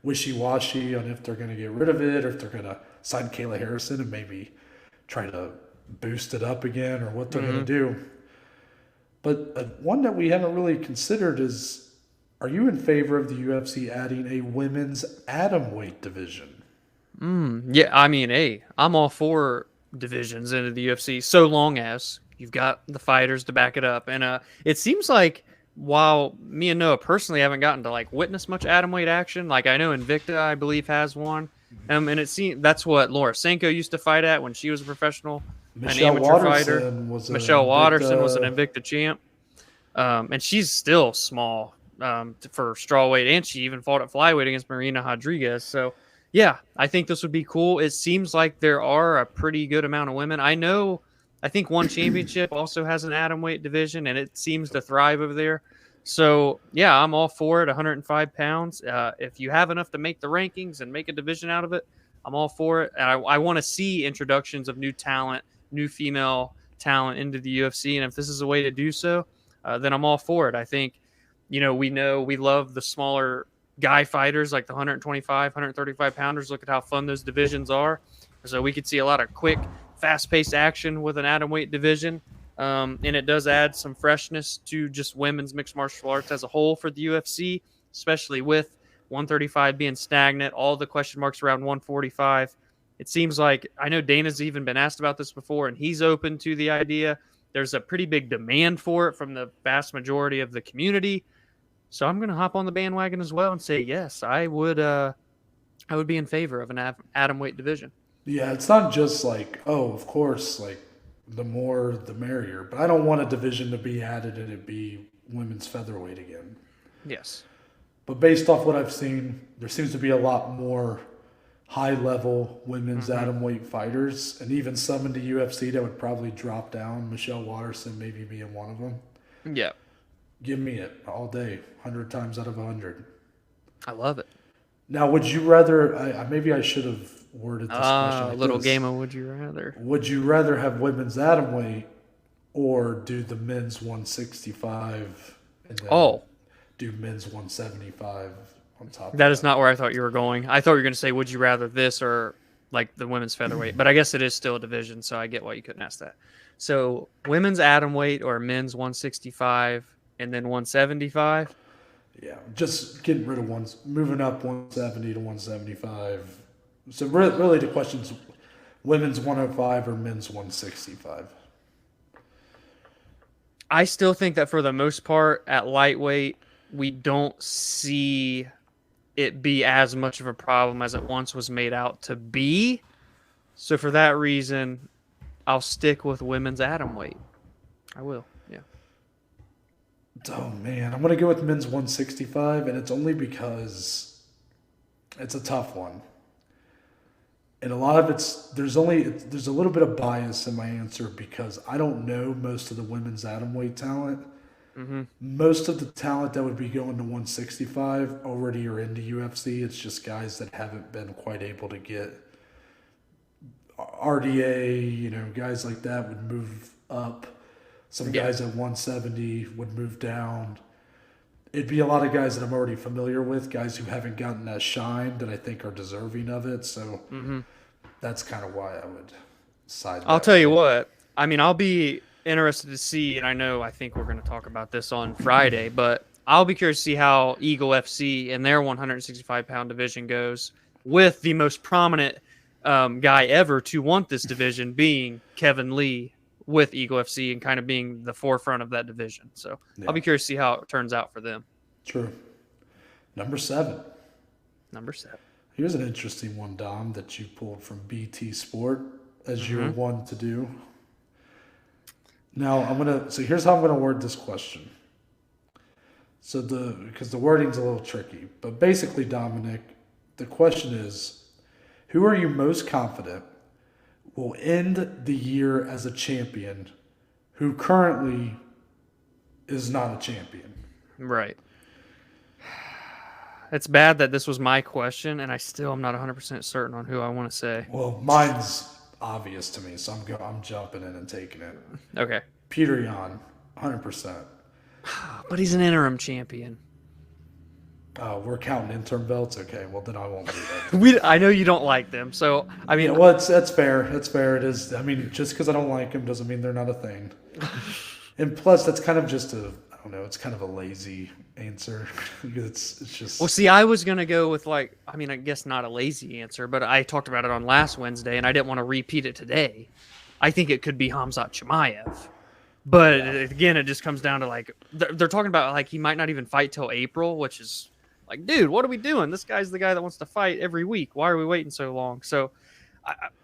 wishy-washy on if they're going to get rid of it or if they're going to sign Kayla Harrison and maybe try to boost it up again or what they're going to do. But one that we haven't really considered is, are you in favor of the UFC adding a women's atomweight division? Yeah, I mean, hey, I'm all for divisions into the UFC so long as you've got the fighters to back it up. And it seems like while me and Noah personally haven't gotten to like witness much atomweight action, like I know Invicta, I believe, has one. And it seems that's what Laura Senko used to fight at when she was a professional, an amateur fighter. Michelle Watterson was an Invicta champ. And she's still small for strawweight, and she even fought at flyweight against Marina Rodriguez. So, yeah, I think this would be cool. It seems like there are a pretty good amount of women. I think One Championship also has an atomweight division, and it seems to thrive over there. So, yeah, I'm all for it, 105 pounds. If you have enough to make the rankings and make a division out of it, I'm all for it. And I want to see introductions of new talent, new female talent into the UFC. And if this is a way to do so, then I'm all for it. I think, we love the smaller guy fighters like the 125, 135 pounders. Look at how fun those divisions are. So we could see a lot of quick, fast-paced action with an atomweight division. And it does add some freshness to just women's mixed martial arts as a whole for the UFC, especially with 135 being stagnant, all the question marks around 145. It seems like, I know Dana's even been asked about this before, and he's open to the idea. There's a pretty big demand for it from the vast majority of the community. So I'm going to hop on the bandwagon as well and say, yes, I would be in favor of an atomweight division. Yeah, it's not just like, oh, of course, like the more the merrier. But I don't want a division to be added and it be women's featherweight again. Yes. But based off what I've seen, there seems to be a lot more high-level women's atomweight fighters, and even some in the UFC that would probably drop down. Michelle Watterson maybe being one of them. Yeah. Give me it all day, 100 times out of 100. I love it. Now, would you rather, maybe I should have worded this question like a little this. game of would you rather. Would you rather have women's atomweight or do the men's 165 and then do men's 175 on top of that? Is not where I thought you were going. I thought you were going to say, would you rather this or like the women's featherweight? But I guess it is still a division, so I get why you couldn't ask that. So women's atomweight or men's 165 and then 175? Yeah, just getting rid of ones, moving up 170 to 175. So really the question's women's 105 or men's 165. I still think that for the most part at lightweight, we don't see it be as much of a problem as it once was made out to be. So for that reason, I'll stick with women's atomweight. I will, yeah. Oh, man. I'm going to go with men's 165, and it's only because it's a tough one. And a lot of there's a little bit of bias in my answer because I don't know most of the women's atomweight talent. Mm-hmm. Most of the talent that would be going to 165 already are into UFC. It's just guys that haven't been quite able to get RDA, guys like that would move up. Some guys at 170 would move down. It'd be a lot of guys that I'm already familiar with, guys who haven't gotten that shine that I think are deserving of it. So that's kind of why I would side. I'll tell you what. I mean, I'll be interested to see, and I think we're going to talk about this on Friday, but I'll be curious to see how Eagle FC and their 165-pound division goes with the most prominent guy ever to want this division being Kevin Lee with Eagle FC and kind of being the forefront of that division. So I'll be curious to see how it turns out for them. True. Number 7. Here's an interesting one, Dom, that you pulled from BT Sport as you're one to do. Now here's how I'm gonna word this question. So because the wording's a little tricky, but basically, Dominic, the question is, who are you most confident will end the year as a champion who currently is not a champion? Right. It's bad that this was my question, and I still am not 100% certain on who I want to say. Well, mine's obvious to me, so I'm jumping in and taking it. Okay. Peter Yan, 100%. But he's an interim champion. We're counting interim belts? Okay, well, then I won't do that. I know you don't like them, so, I mean... Yeah, well, that's fair. That's fair. It is. I mean, just because I don't like them doesn't mean they're not a thing. And plus, that's kind of just I don't know, it's kind of a lazy answer. It's just... Well, see, I was going to go with, I guess not a lazy answer, but I talked about it on last Wednesday, and I didn't want to repeat it today. I think it could be Khamzat Chimaev. But again, it just comes down to, they're talking about, he might not even fight till April, which is... dude, what are we doing? This guy's the guy that wants to fight every week. Why are we waiting so long? So,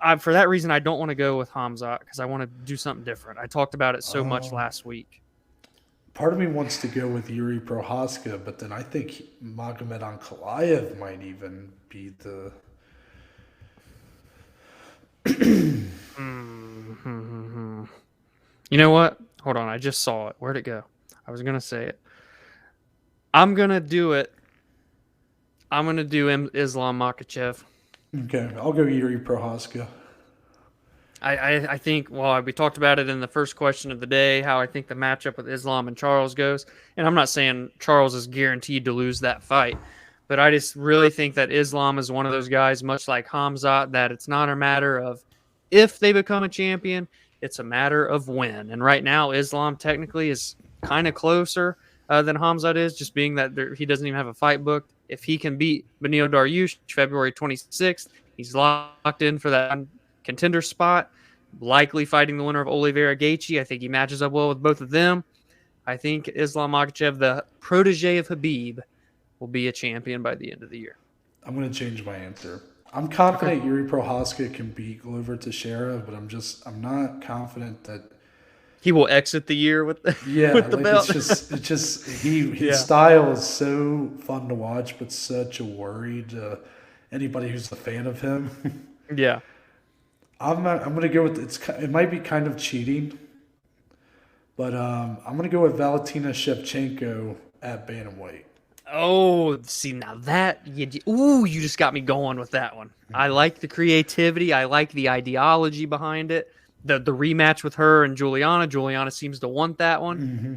I for that reason, I don't want to go with Khamzat because I want to do something different. I talked about it so much last week. Part of me wants to go with Yuri Prohaska, but then I think Magomed Ankalaev might even be the... You know what? Hold on. I just saw it. Where'd it go? I was going to say it. I'm going to do it. I'm going to do Islam Makhachev. Okay, I'll go Yuri Prohaska. I think, well, we talked about it in the first question of the day, how I think the matchup with Islam and Charles goes. And I'm not saying Charles is guaranteed to lose that fight, but I just really think that Islam is one of those guys, much like Khamzat, that it's not a matter of if they become a champion, it's a matter of when. And right now, Islam technically is kind of closer than Khamzat is, just being that he doesn't even have a fight booked. If he can beat Beneil Dariush February 26th, he's locked in for that contender spot, likely fighting the winner of Oliveira Gaethje. I think he matches up well with both of them. I think Islam Makhachev, the protege of Khabib, will be a champion by the end of the year. I'm going to change my answer. I'm confident Yuri Prohaska can beat Glover Teixeira, but I'm not confident that he will exit the year with the belt. His style is so fun to watch, but such a worry to anybody who's a fan of him. Yeah. I'm going to go with it might be kind of cheating, but I'm going to go with Valentina Shevchenko at bantamweight. Oh, see, now that you just got me going with that one. Mm-hmm. I like the creativity. I like the ideology behind it. The rematch with her and Juliana. Juliana seems to want that one. Mm-hmm.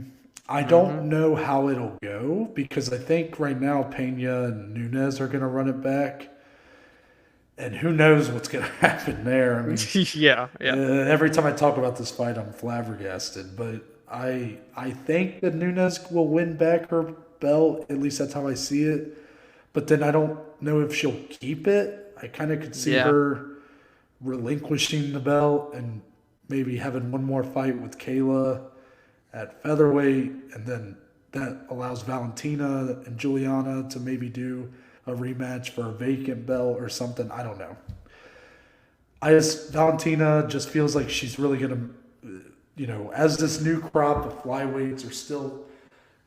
I don't know how it'll go because I think right now Pena and Nunes are going to run it back. And who knows what's going to happen there. I mean, yeah. Every time I talk about this fight, I'm flabbergasted. But I think that Nunes will win back her belt. At least that's how I see it. But then I don't know if she'll keep it. I kind of could see her relinquishing the belt and maybe having one more fight with Kayla at featherweight. And then that allows Valentina and Juliana to maybe do a rematch for a vacant belt or something. I don't know. Valentina just feels like she's really going to, as this new crop of flyweights are still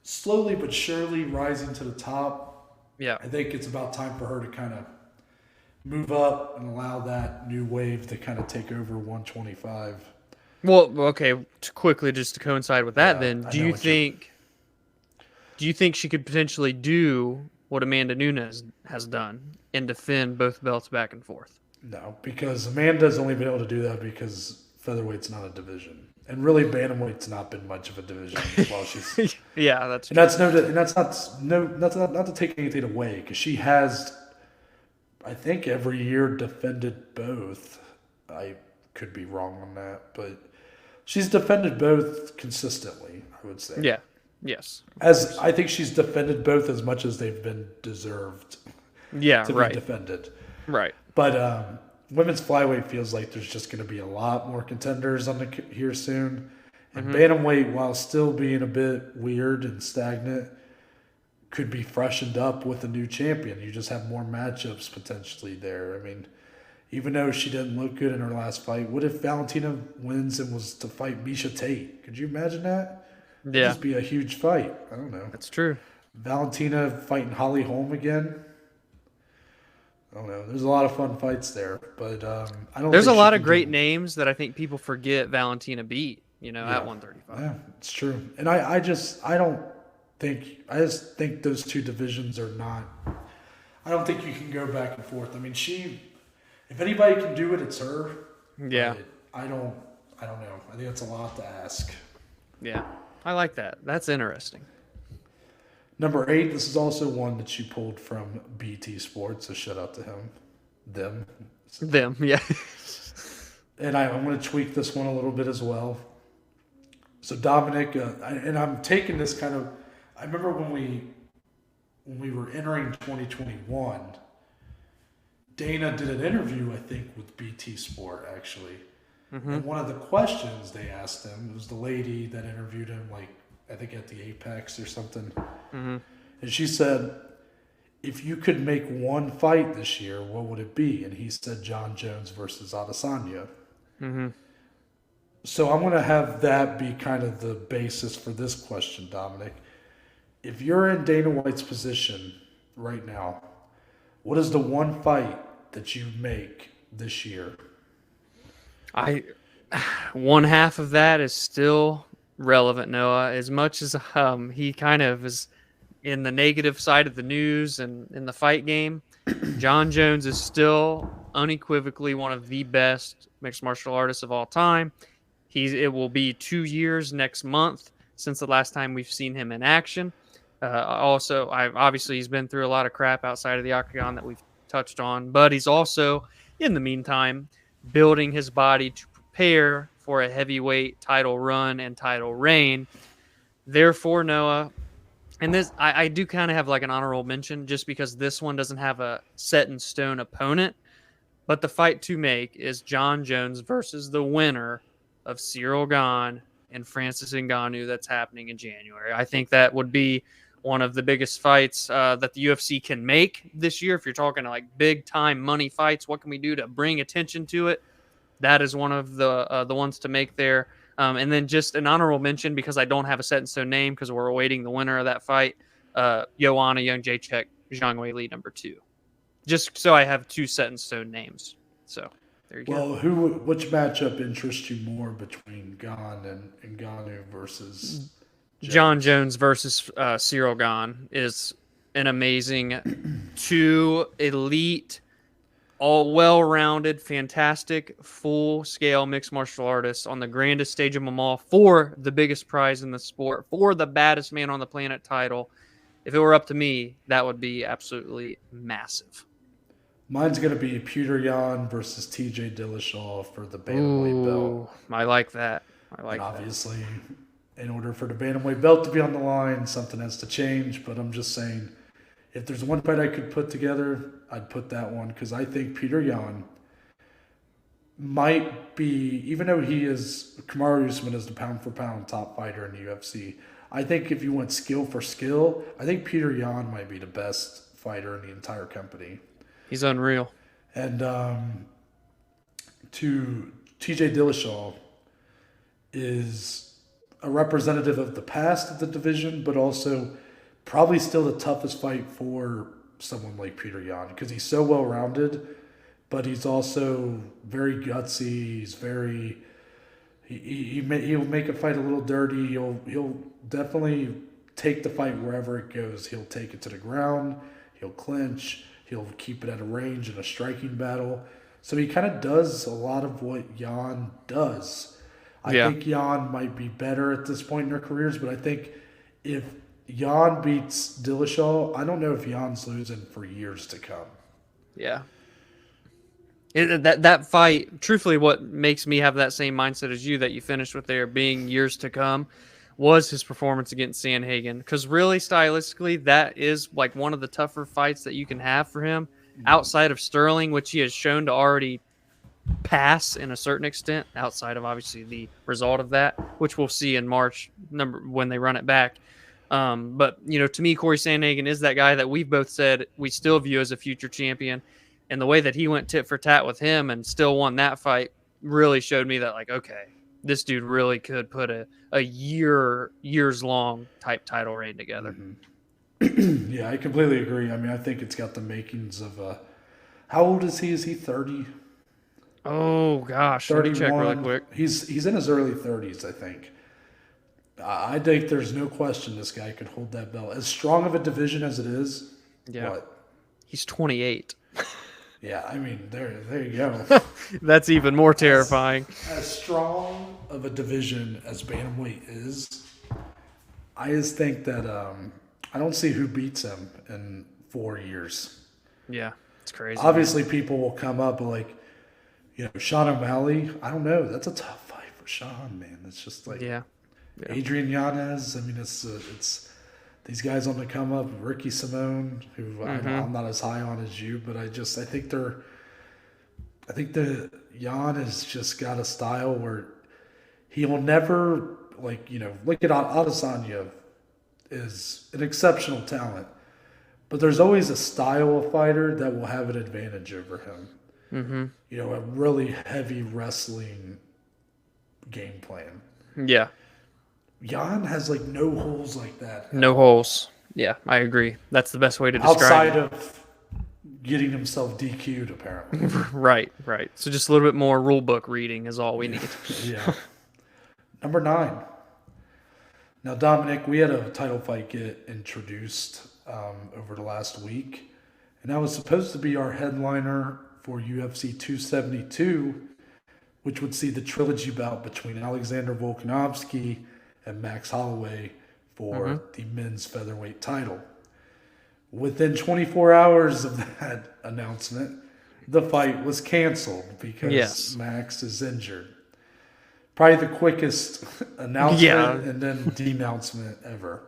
slowly but surely rising to the top. Yeah. I think it's about time for her to kind of move up and allow that new wave to kind of take over 125. Well, okay, quickly just to coincide with that then, do you think she could potentially do what Amanda Nunes has done and defend both belts back and forth? No, because Amanda's only been able to do that because featherweight's not a division. And really, bantamweight's not been much of a division while she's. Yeah, that's true. And that's not to take anything away because she has, I think, every year defended both. I could be wrong on that, but she's defended both consistently, I would say. Yeah. Yes. As I think she's defended both as much as they've been deserved. Yeah, to be defended. Right. But women's flyweight feels like there's just going to be a lot more contenders here soon. And bantamweight, while still being a bit weird and stagnant, could be freshened up with a new champion. You just have more matchups potentially there. I mean, even though she didn't look good in her last fight, what if Valentina wins and was to fight Miesha Tate? Could you imagine that? It'd just be a huge fight. I don't know. That's true. Valentina fighting Holly Holm again. I don't know. There's a lot of fun fights there, but I don't. There's a lot of great names that I think people forget Valentina beat. At 135. Yeah, it's true. And I just think those two divisions are not. I don't think you can go back and forth. I mean, if anybody can do it, it's her. Yeah. I don't know. I think that's a lot to ask. Yeah. I like that. That's interesting. Number 8, this is also one that you pulled from BT Sports, so shout out to him. Them, yeah. And I'm going to tweak this one a little bit as well. So Dominic, and I'm taking this kind of, I remember when we were entering 2021, Dana did an interview, I think, with BT Sport, actually. Mm-hmm. And one of the questions they asked him, it was the lady that interviewed him, like, I think at the Apex or something. Mm-hmm. And she said, if you could make one fight this year, what would it be? And he said John Jones versus Adesanya. Mm-hmm. So I'm going to have that be kind of the basis for this question, Dominic. If you're in Dana White's position right now, what is the one fight that you make this year? One half of that is still relevant, Noah. As much as he kind of is in the negative side of the news and in the fight game, John Jones is still unequivocally one of the best mixed martial artists of all time. It will be 2 years next month since the last time we've seen him in action. Also, obviously he's been through a lot of crap outside of the octagon that we've touched on, but he's also, in the meantime, building his body to prepare for a heavyweight title run and title reign. Therefore, Noah, and this I do kind of have like an honorable mention just because this one doesn't have a set in stone opponent, but the fight to make is John Jones versus the winner of Cyril Gane and Francis Ngannou that's happening in January. I think that would be one of the biggest fights that the UFC can make this year. If you're talking like big time money fights, what can we do to bring attention to it? That is one of the ones to make there. And then just an honorable mention, because I don't have a set in stone name because we're awaiting the winner of that fight, Joanna Jędrzejczyk, Zhang Weili number 2. Just so I have 2 set in stone names. So there you go. Well, which matchup interests you more between Gane and Ngannou versus Jones? John Jones versus Cyril Gane is an amazing 2 elite, all well-rounded, fantastic, full-scale mixed martial artists on the grandest stage of them all for the biggest prize in the sport, for the baddest man on the planet title. If it were up to me, that would be absolutely massive. Mine's going to be Petr Yan versus TJ Dillashaw for the bantamweight belt. I like that. Obviously, in order for the bantamweight belt to be on the line, something has to change. But I'm just saying, if there's one fight I could put together, I'd put that one because I think Petr Yan might be, even though Kamaru Usman is the pound-for-pound top fighter in the UFC, I think if you went skill for skill, I think Petr Yan might be the best fighter in the entire company. He's unreal. And to TJ Dillashaw is a representative of the past of the division, but also probably still the toughest fight for someone like Petr Yan because he's so well-rounded, but he's also very gutsy. He's very he'll make a fight a little dirty. He'll definitely take the fight wherever it goes. He'll take it to the ground. He'll clinch. He'll keep it at a range in a striking battle. So he kind of does a lot of what Yan does. I think Yan might be better at this point in their careers, but I think if Yan beats Dillashaw, I don't know if Yan's losing for years to come. Yeah. That fight, truthfully, what makes me have that same mindset as you that you finished with there being years to come was his performance against Sandhagen. Because really, stylistically, that is like one of the tougher fights that you can have for him outside of Sterling, which he has shown to already pass in a certain extent, outside of obviously the result of that, which we'll see in March when they run it back. But, to me, Corey Sandhagen is that guy that we've both said we still view as a future champion. And the way that he went tit for tat with him and still won that fight really showed me that, like, okay, this dude really could put a years long type title reign together. Mm-hmm. Yeah, I completely agree. I mean, I think it's got the makings of how old is he? Is he 30? Oh gosh, 31. Let me check really quick. He's in his early 30s, I think. I think there's no question this guy could hold that belt. As strong of a division as it is, he's 28. Yeah, I mean, there you go. That's even more terrifying. As strong of a division as bantamweight is, I just think that I don't see who beats him in 4 years. Yeah, it's crazy. Obviously, people will come up like, Sean O'Malley. I don't know. That's a tough fight for Sean, man. It's just like Adrian Yanez. I mean, it's these guys on the come up. Ricky Simone, who I'm not as high on as you, but I think the Jan has just got a style where he'll never look at Adesanya is an exceptional talent, but there's always a style of fighter that will have an advantage over him. Mm-hmm. A really heavy wrestling game plan. Yeah. Jan has no holes like that. No holes. Yeah, I agree. That's the best way to describe it. Outside of getting himself DQ'd, apparently. Right. So just a little bit more rule book reading is all we need. Yeah. Number 9. Now, Dominic, we had a title fight get introduced over the last week, and that was supposed to be our headliner for UFC 272, which would see the trilogy bout between Alexander Volkanovski and Max Holloway for the men's featherweight title. Within 24 hours of that announcement, the fight was canceled because Max is injured. Probably the quickest announcement and then denouncement ever.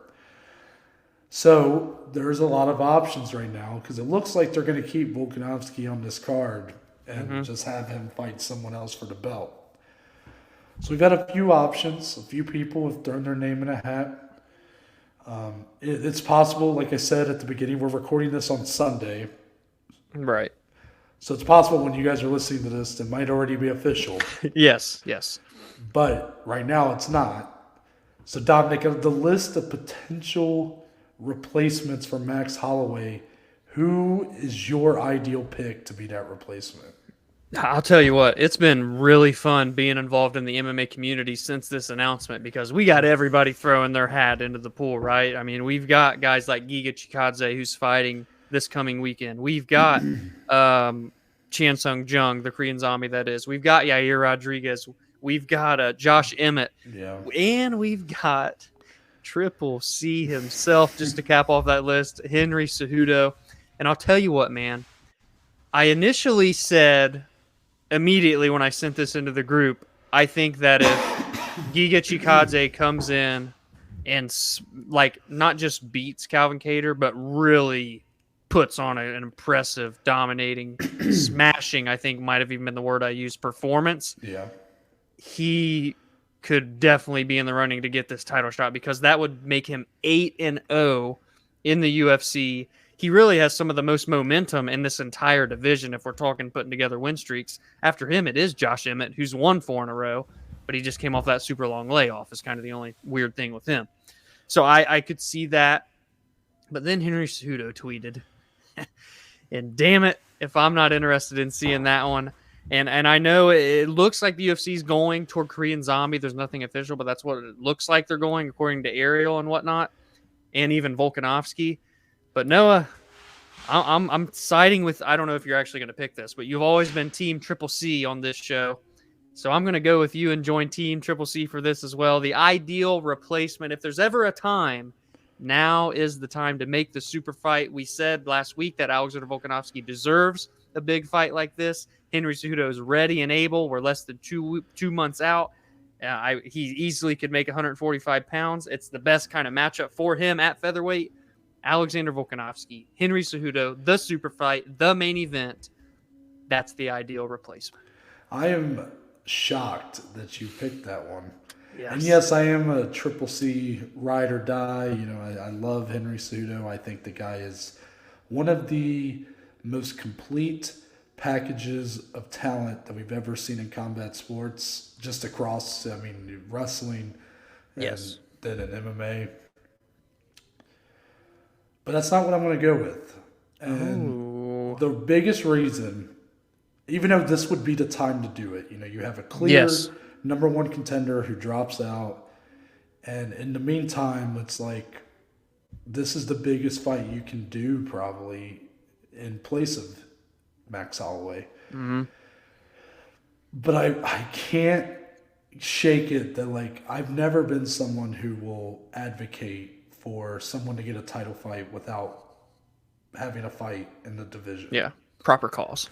So there's a lot of options right now because it looks like they're going to keep Volkanovski on this card and just have him fight someone else for the belt. So we've had a few options. A few people have thrown their name in a hat. It's possible, like I said at the beginning, we're recording this on Sunday. Right. So it's possible when you guys are listening to this, it might already be official. Yes. But right now it's not. So Dominic, of the list of potential replacements for Max Holloway, who is your ideal pick to be that replacement? I'll tell you what, it's been really fun being involved in the MMA community since this announcement because we got everybody throwing their hat into the pool, right? I mean, we've got guys like Giga Chikadze who's fighting this coming weekend. We've got Chan Sung Jung, the Korean zombie that is. We've got Yair Rodriguez. We've got Josh Emmett. Yeah. And we've got Triple C himself, just to cap off that list, Henry Cejudo. And I'll tell you what, man, I initially said immediately when I sent this into the group, I think that if Giga Chikadze comes in and not just beats Calvin Kattar, but really puts on an impressive, dominating, smashing, I think might have even been the word I used, performance. Yeah. He could definitely be in the running to get this title shot because that would make him 8-0 in the UFC. He really has some of the most momentum in this entire division if we're talking putting together win streaks. After him, it is Josh Emmett, who's won 4 in a row, but he just came off that super long layoff is kind of the only weird thing with him. So I could see that. But then Henry Cejudo tweeted, and damn it, if I'm not interested in seeing that one. And I know it looks like the UFC is going toward Korean Zombie. There's nothing official, but that's what it looks like they're going, according to Ariel and whatnot, and even Volkanovski. But Noah, I'm siding with, I don't know if you're actually going to pick this, but you've always been Team Triple C on this show. So I'm going to go with you and join Team Triple C for this as well. The ideal replacement, if there's ever a time, now is the time to make the super fight. We said last week that Alexander Volkanovski deserves a big fight like this. Henry Cejudo is ready and able. We're less than 2 months out. He easily could make 145 pounds. It's the best kind of matchup for him at featherweight. Alexander Volkanovski, Henry Cejudo, the super fight, the main event. That's the ideal replacement. I am shocked that you picked that one. Yes. And yes, I am a Triple C ride or die. I love Henry Cejudo. I think the guy is one of the most complete packages of talent that we've ever seen in combat sports, just across, wrestling and then in MMA. But that's not what I'm going to go with. And the biggest reason, even though this would be the time to do it, you have a clear number 1 contender who drops out. And in the meantime, it's like, this is the biggest fight you can do probably in place of Max Holloway. Mm-hmm. But I can't shake it that, like, I've never been someone who will advocate for someone to get a title fight without having a fight in the division. Yeah, proper cause.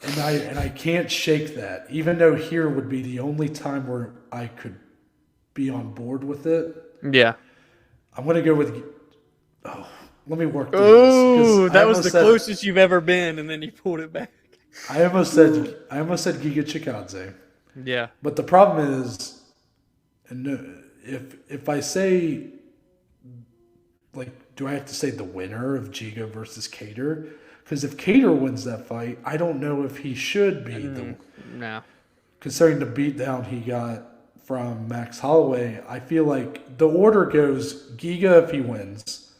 And I can't shake that, even though here would be the only time where I could be on board with it. Yeah. I'm gonna go with. Oh, let me work. Oh, that was the closest you've ever been, and then you pulled it back. I almost said Giga Chikadze. Yeah. But the problem is, and if I say, like, do I have to say the winner of Giga versus Cater? Because if Cater wins that fight, I don't know if he should be No. Considering the beatdown he got from Max Holloway. I feel like the order goes Giga if he wins,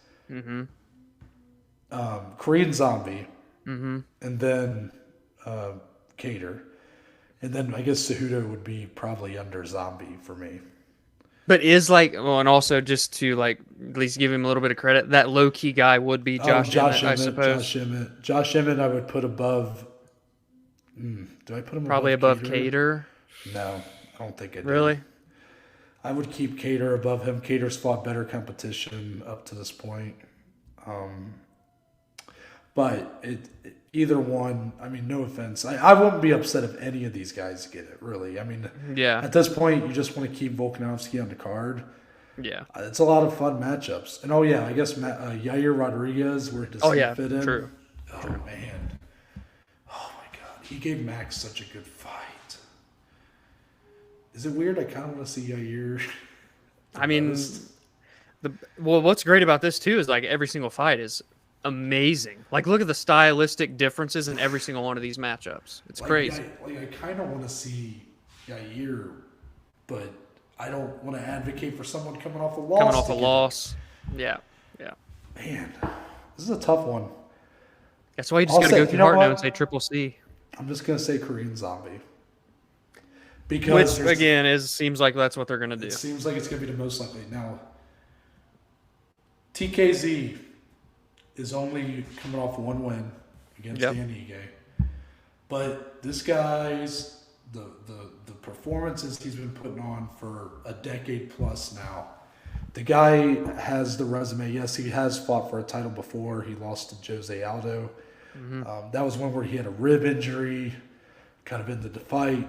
Korean Zombie, and then Cater. And then I guess Cejudo would be probably under Zombie for me. But and also just to, like, at least give him a little bit of credit, that low-key guy would be Josh Emmett, I suppose. Josh Emmett I would put above... do I put him probably above Cater? No, I don't think I do. Really? I would keep Cater above him. Cater's fought better competition up to this point. But either one, I mean, no offense. I wouldn't be upset if any of these guys get it, really. I mean, at this point, you just want to keep Volkanovski on the card. Yeah. It's a lot of fun matchups. And, I guess Yair Rodriguez, where does he fit in? True. Oh, man. Oh, my God. He gave Max such a good fight. Is it weird? I kind of want to see Yair. I mean, what's great about this, too, is, like, every single fight is amazing. Like, look at the stylistic differences in every single one of these matchups. It's crazy. I kind of want to see Yair, but I don't want to advocate for someone coming off a loss. Yeah. Man, this is a tough one. That's why you just got to go through heart now and say Triple C. I'm just going to say Korean Zombie. Because which, again, seems like that's what they're going to do. It seems like it's going to be the most likely. Now, TKZ is only coming off one win against Dan Ige. But this guy's the performances he's been putting on for a decade plus now. The guy has the resume. Yes, he has fought for a title before. He lost to Jose Aldo. That was one where he had a rib injury, kind of ended the fight.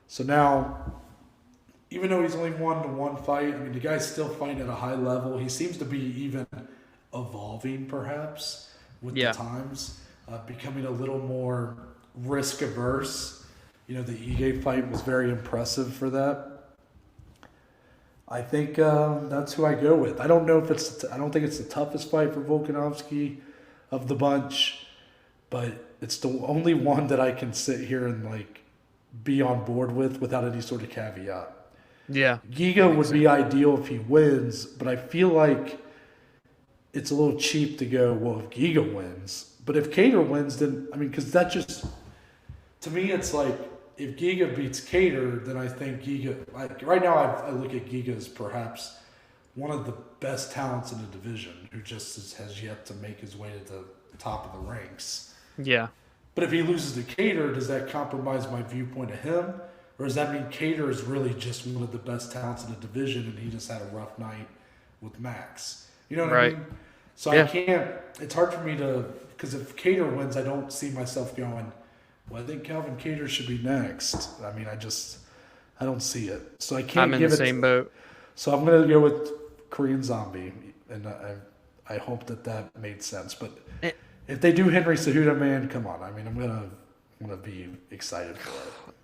So now, even though he's only won the one fight, I mean, the guy's still fighting at a high level. He seems to be even evolving, perhaps, with the times, becoming a little more risk averse. The Ige fight was very impressive for that. I think that's who I go with. I don't know if I don't think it's the toughest fight for Volkanovski of the bunch, but it's the only one that I can sit here and, like, be on board with without any sort of caveat. Yeah. Giga would be ideal if he wins, but I feel like it's a little cheap to go, well, if Giga wins. But if Cater wins, then, I mean, because that just, to me, it's like, if Giga beats Cater, then I think Giga, like, right now I look at Giga as perhaps one of the best talents in the division who just has yet to make his way to the top of the ranks. Yeah. But if he loses to Cater, does that compromise my viewpoint of him? Or does that mean Cater is really just one of the best talents in the division and he just had a rough night with Max? You know what I mean? So I can't, it's hard for me to, because if Cater wins, I don't see myself going, well, I think Calvin Cater should be next. I mean, I don't see it. So I can't I'm in the same boat. So I'm going to go with Korean Zombie. And I hope that made sense. But if they do Henry Cejudo, man, come on. I mean, I'm going to be excited for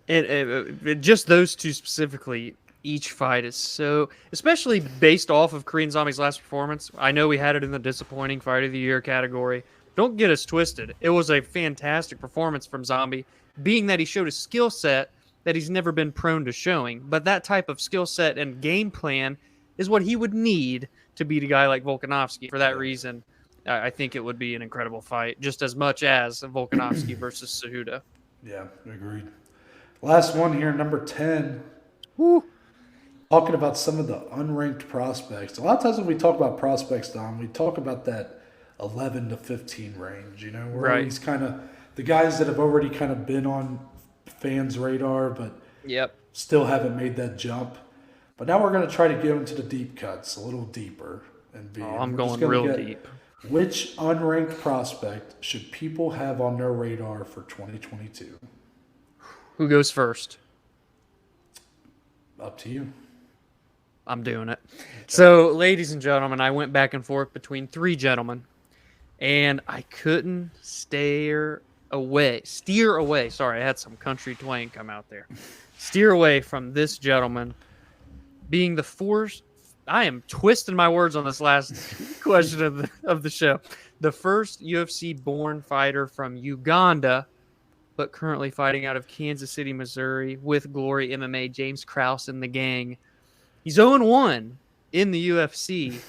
it. Just those two specifically, each fight is so, especially based off of Korean Zombie's last performance. I know we had it in the disappointing fight of the year category. Don't get us twisted. It was a fantastic performance from Zombie, being that he showed a skill set that he's never been prone to showing. But that type of skill set and game plan is what he would need to beat a guy like Volkanovski. For that reason, I think it would be an incredible fight, just as much as Volkanovski versus Cejudo. Yeah, agreed. Last one here, number 10. Woo. Talking about some of the unranked prospects. A lot of times when we talk about prospects, Dom, we talk about that 11 to 15 range, where he's kind of the guys that have already kind of been on fans' radar, but still haven't made that jump. But now we're going to try to get into the deep cuts a little deeper. I'm going real deep. Which unranked prospect should people have on their radar for 2022? Who goes first? Up to you. I'm doing it. Okay. So, ladies and gentlemen, I went back and forth between 3 gentlemen, and I couldn't steer away. Sorry, I had some country twang come out there. Steer away from this gentleman being the force. I am twisting my words on this last question of the show. The first UFC-born fighter from Uganda, but currently fighting out of Kansas City, Missouri, with Glory MMA, James Krause and the gang. He's 0-1 in the UFC,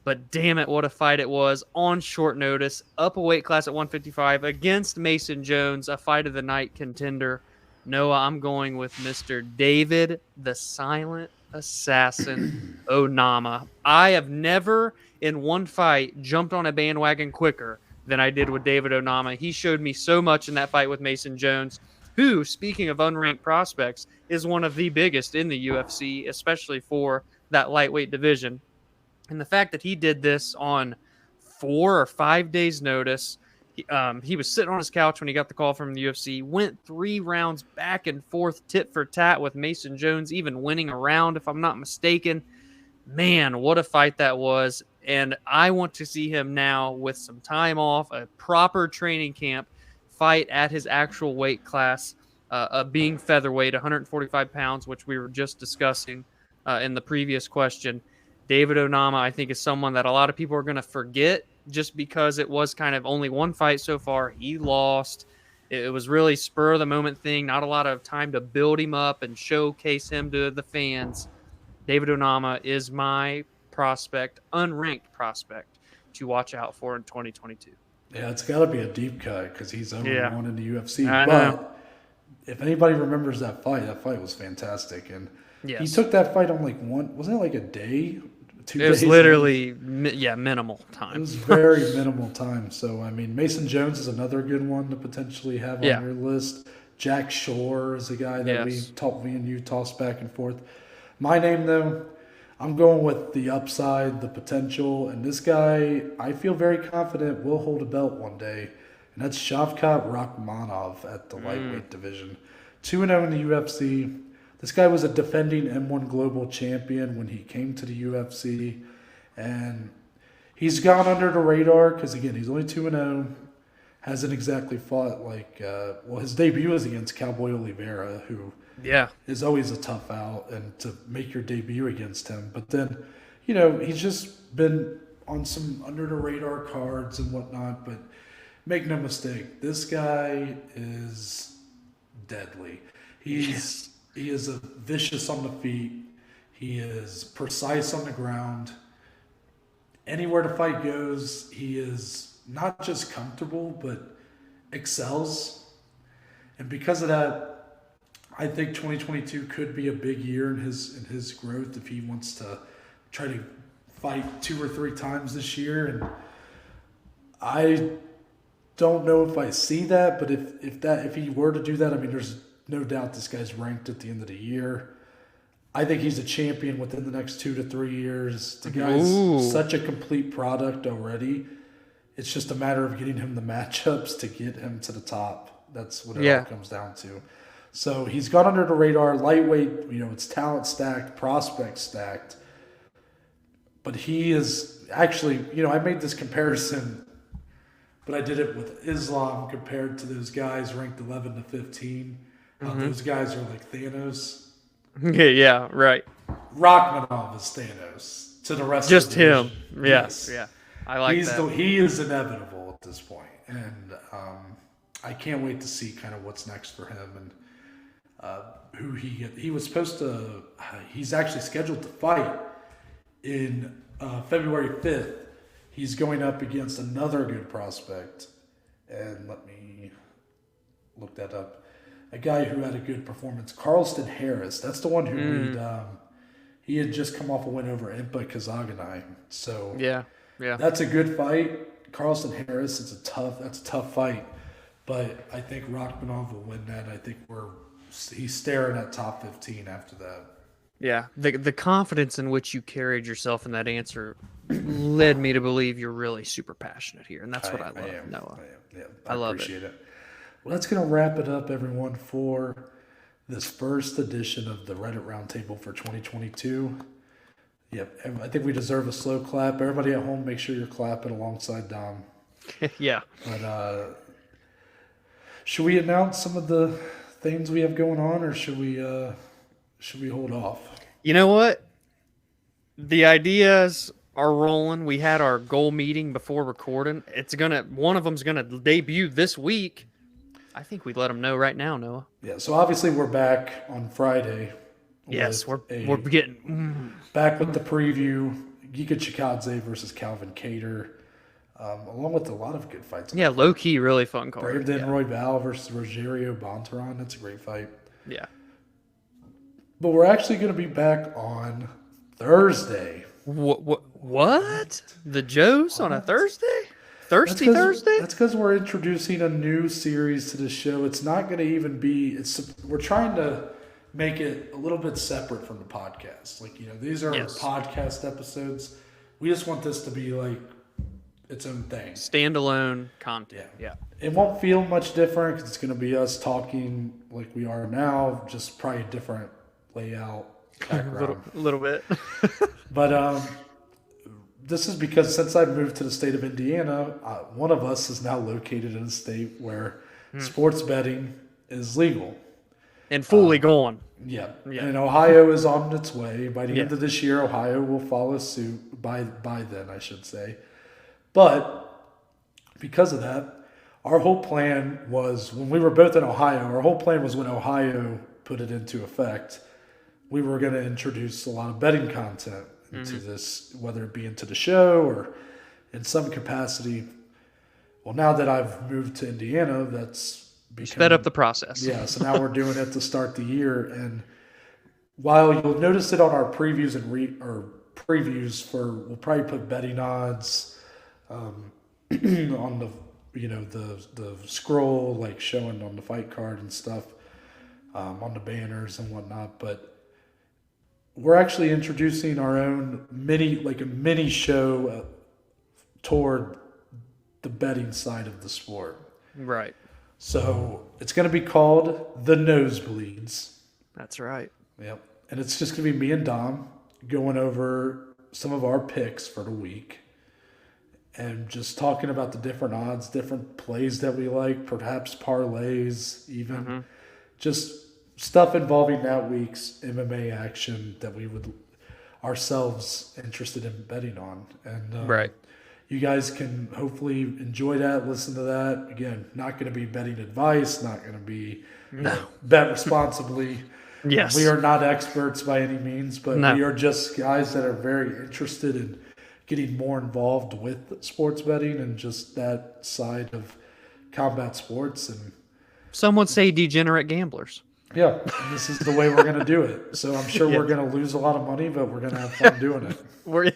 but damn it, what a fight it was on short notice, up a weight class at 155 against Mason Jones, a fight of the night contender. Noah, I'm going with Mr. David the Silent Assassin Onama. I have never in one fight jumped on a bandwagon quicker than I did with David Onama. He showed me so much in that fight with Mason Jones, who, speaking of unranked prospects, is one of the biggest in the UFC, especially for that lightweight division. And the fact that he did this on 4 or 5 days' notice, he was sitting on his couch when he got the call from the UFC, went 3 rounds back and forth, tit for tat with Mason Jones, even winning a round, if I'm not mistaken. Man, what a fight that was. And I want to see him now with some time off, a proper training camp, fight at his actual weight class, being featherweight, 145 pounds, which we were just discussing in the previous question. David Onama, I think, is someone that a lot of people are going to forget just because it was kind of only one fight so far. He lost. It was really spur of the moment thing, not a lot of time to build him up and showcase him to the fans. David Onama is my prospect, unranked prospect, to watch out for in 2022. Yeah, it's got to be a deep cut because he's only one in the UFC. But if anybody remembers that fight was fantastic. And yes. He took that fight on wasn't it like a day? 2 days? It was literally, minimal time. It was very minimal time. So, I mean, Mason Jones is another good one to potentially have on your list. Jack Shore is a guy that me and you tossed back and forth. My name, though, I'm going with the upside, the potential, and this guy, I feel very confident will hold a belt one day, and that's Shavkat Rakhmonov at the lightweight division. 2-0 in the UFC. This guy was a defending M1 global champion when he came to the UFC, and he's gone under the radar because, again, he's only 2-0, hasn't exactly fought his debut was against Cowboy Oliveira, who is always a tough out, and to make your debut against him. But then, he's just been on some under-the-radar cards and whatnot, but make no mistake, this guy is deadly. He is a vicious on the feet. He is precise on the ground. Anywhere the fight goes, he is not just comfortable, but excels. And because of that, I think 2022 could be a big year in his growth if he wants to try to fight 2 or 3 times this year. And I don't know if I see that, but if he were to do that, I mean, there's no doubt this guy's ranked at the end of the year. I think he's a champion within the next 2 to 3 years. The guy's such a complete product already. It's just a matter of getting him the matchups to get him to the top. That's what it all comes down to. So he's gone under the radar. Lightweight, it's talent stacked, prospect stacked. But he is actually, I made this comparison, but I did it with Islam compared to those guys ranked 11 to 15. Those guys are like Thanos. Yeah, right. Rakhmonov is Thanos to the rest just of the division. Him. Yes. Yeah. I like that. He is inevitable at this point. And I can't wait to see kind of what's next for him and who he was supposed to. He's actually scheduled to fight in February 5th. He's going up against another good prospect, and let me look that up. A guy who had a good performance, Carlston Harris. That's the one who beat. He had just come off a win over Impa Kazaganai. So that's a good fight. Carlston Harris. That's a tough fight. But I think Rakhmonov will win that. I think we're he's staring at top 15 after that. Yeah, the confidence in which you carried yourself in that answer led me to believe you're really super passionate here, and that's what I love, Noah. Yeah, I love appreciate it. Well, that's going to wrap it up, everyone, for this first edition of the Reddit Roundtable for 2022. Yep, I think we deserve a slow clap. Everybody at home, make sure you're clapping alongside Dom. Yeah. But should we announce some of the things we have going on, or should we hold off? You know what? The ideas are rolling. We had our goal meeting before recording. One of them's gonna debut this week. I think we let them know right now, Noah. Yeah. So obviously we're back on Friday. Yes, we're getting back with the preview. Giga Chikadze versus Calvin Kattar, along with a lot of good fights. Yeah, low key, really fun card. Brandon Royval versus Rogerio Bontoran. That's a great fight. Yeah. But we're actually going to be back on Thursday. What? The Joes on a Thursday? Thursday? That's because we're introducing a new series to the show. It's not going to even be. We're trying to make it a little bit separate from the podcast. Like, these are podcast episodes. We just want this to be like its own thing. Standalone content. Yeah. It won't feel much different because it's going to be us talking like we are now, just probably a different layout, background. a little bit. But this is because since I moved to the state of Indiana, one of us is now located in a state where sports betting is legal. And fully going. Yeah. And Ohio is on its way. By the end of this year, Ohio will follow suit by then, I should say. But because of that, our whole plan was, when we were both in Ohio, our whole plan was when Ohio put it into effect, we were going to introduce a lot of betting content into this, whether it be into the show or in some capacity. Well, now that I've moved to Indiana, that's sped up the process. Yeah, so now we're doing it to start the year. And while you'll notice it on our previews we'll probably put betting odds on the the scroll, like showing on the fight card and stuff, on the banners and whatnot. But we're actually introducing our own mini show toward the betting side of the sport. Right. So it's going to be called The Nosebleeds. That's right. Yep. And it's just going to be me and Dom going over some of our picks for the week and just talking about the different odds, different plays that we like, perhaps parlays, even just stuff involving that week's MMA action that we would ourselves interested in betting on. And right. You guys can hopefully enjoy that, listen to that. Again, not going to be betting advice, not going to be bet responsibly. Yes. We are not experts by any means, but we are just guys that are very interested in getting more involved with sports betting and just that side of combat sports. And some would say degenerate gamblers. Yeah, and this is the way we're going to do it. So I'm sure we're going to lose a lot of money, but we're going to have fun doing it.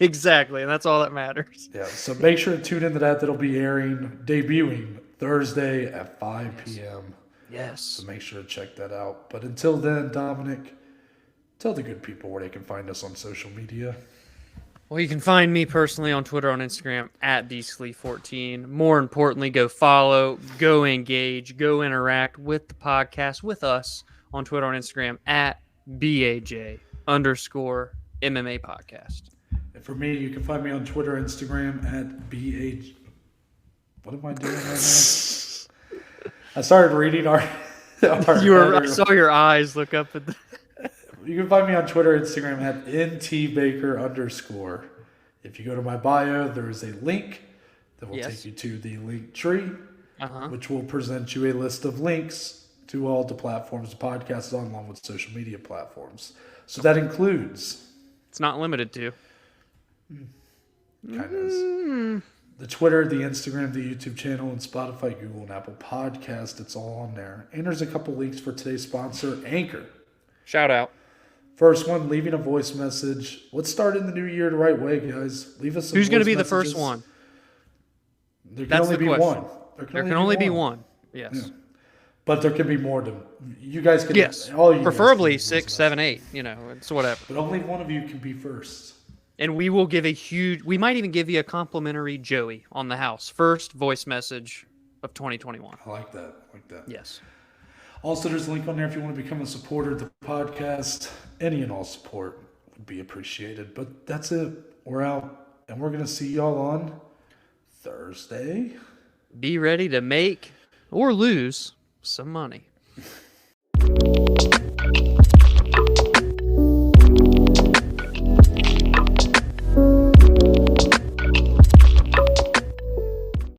Exactly, and that's all that matters. Yeah, so make sure to tune into that. That'll be debuting Thursday at 5 p.m. Yes. So make sure to check that out. But until then, Dominic, tell the good people where they can find us on social media. Well, you can find me personally on Twitter, on Instagram, at @DSlee14. More importantly, go follow, go engage, go interact with the podcast, with us on Twitter, on Instagram, at BAJ_MMA podcast. And for me, you can find me on Twitter, Instagram, at BAJ. What am I doing right now? I started reading our I saw your eyes look up at the... You can find me on Twitter, Instagram at ntbaker_. If you go to my bio, there is a link that will take you to the link tree, which will present you a list of links to all the platforms the podcast is on, along with social media platforms. So that includes... It's not limited to. Kind of is. The Twitter, the Instagram, the YouTube channel, and Spotify, Google, and Apple Podcast. It's all on there. And there's a couple links for today's sponsor, Anchor. Shout out. First one, leaving a voice message. Let's start in the new year the right way, guys. Leave us some Who's going to be messages. the first one? There can only be one. There can only be one. Yes. Yeah. But there can be more to you guys can. Yes, All you preferably guys can 6, 7, 8. You know, it's whatever. But only one of you can be first. And we will give we might even give you a complimentary Joey on the house. First voice message of 2021. I like that. Yes. Also, there's a link on there if you want to become a supporter of the podcast. Any and all support would be appreciated. But that's it. We're out. And we're going to see y'all on Thursday. Be ready to make or lose some money.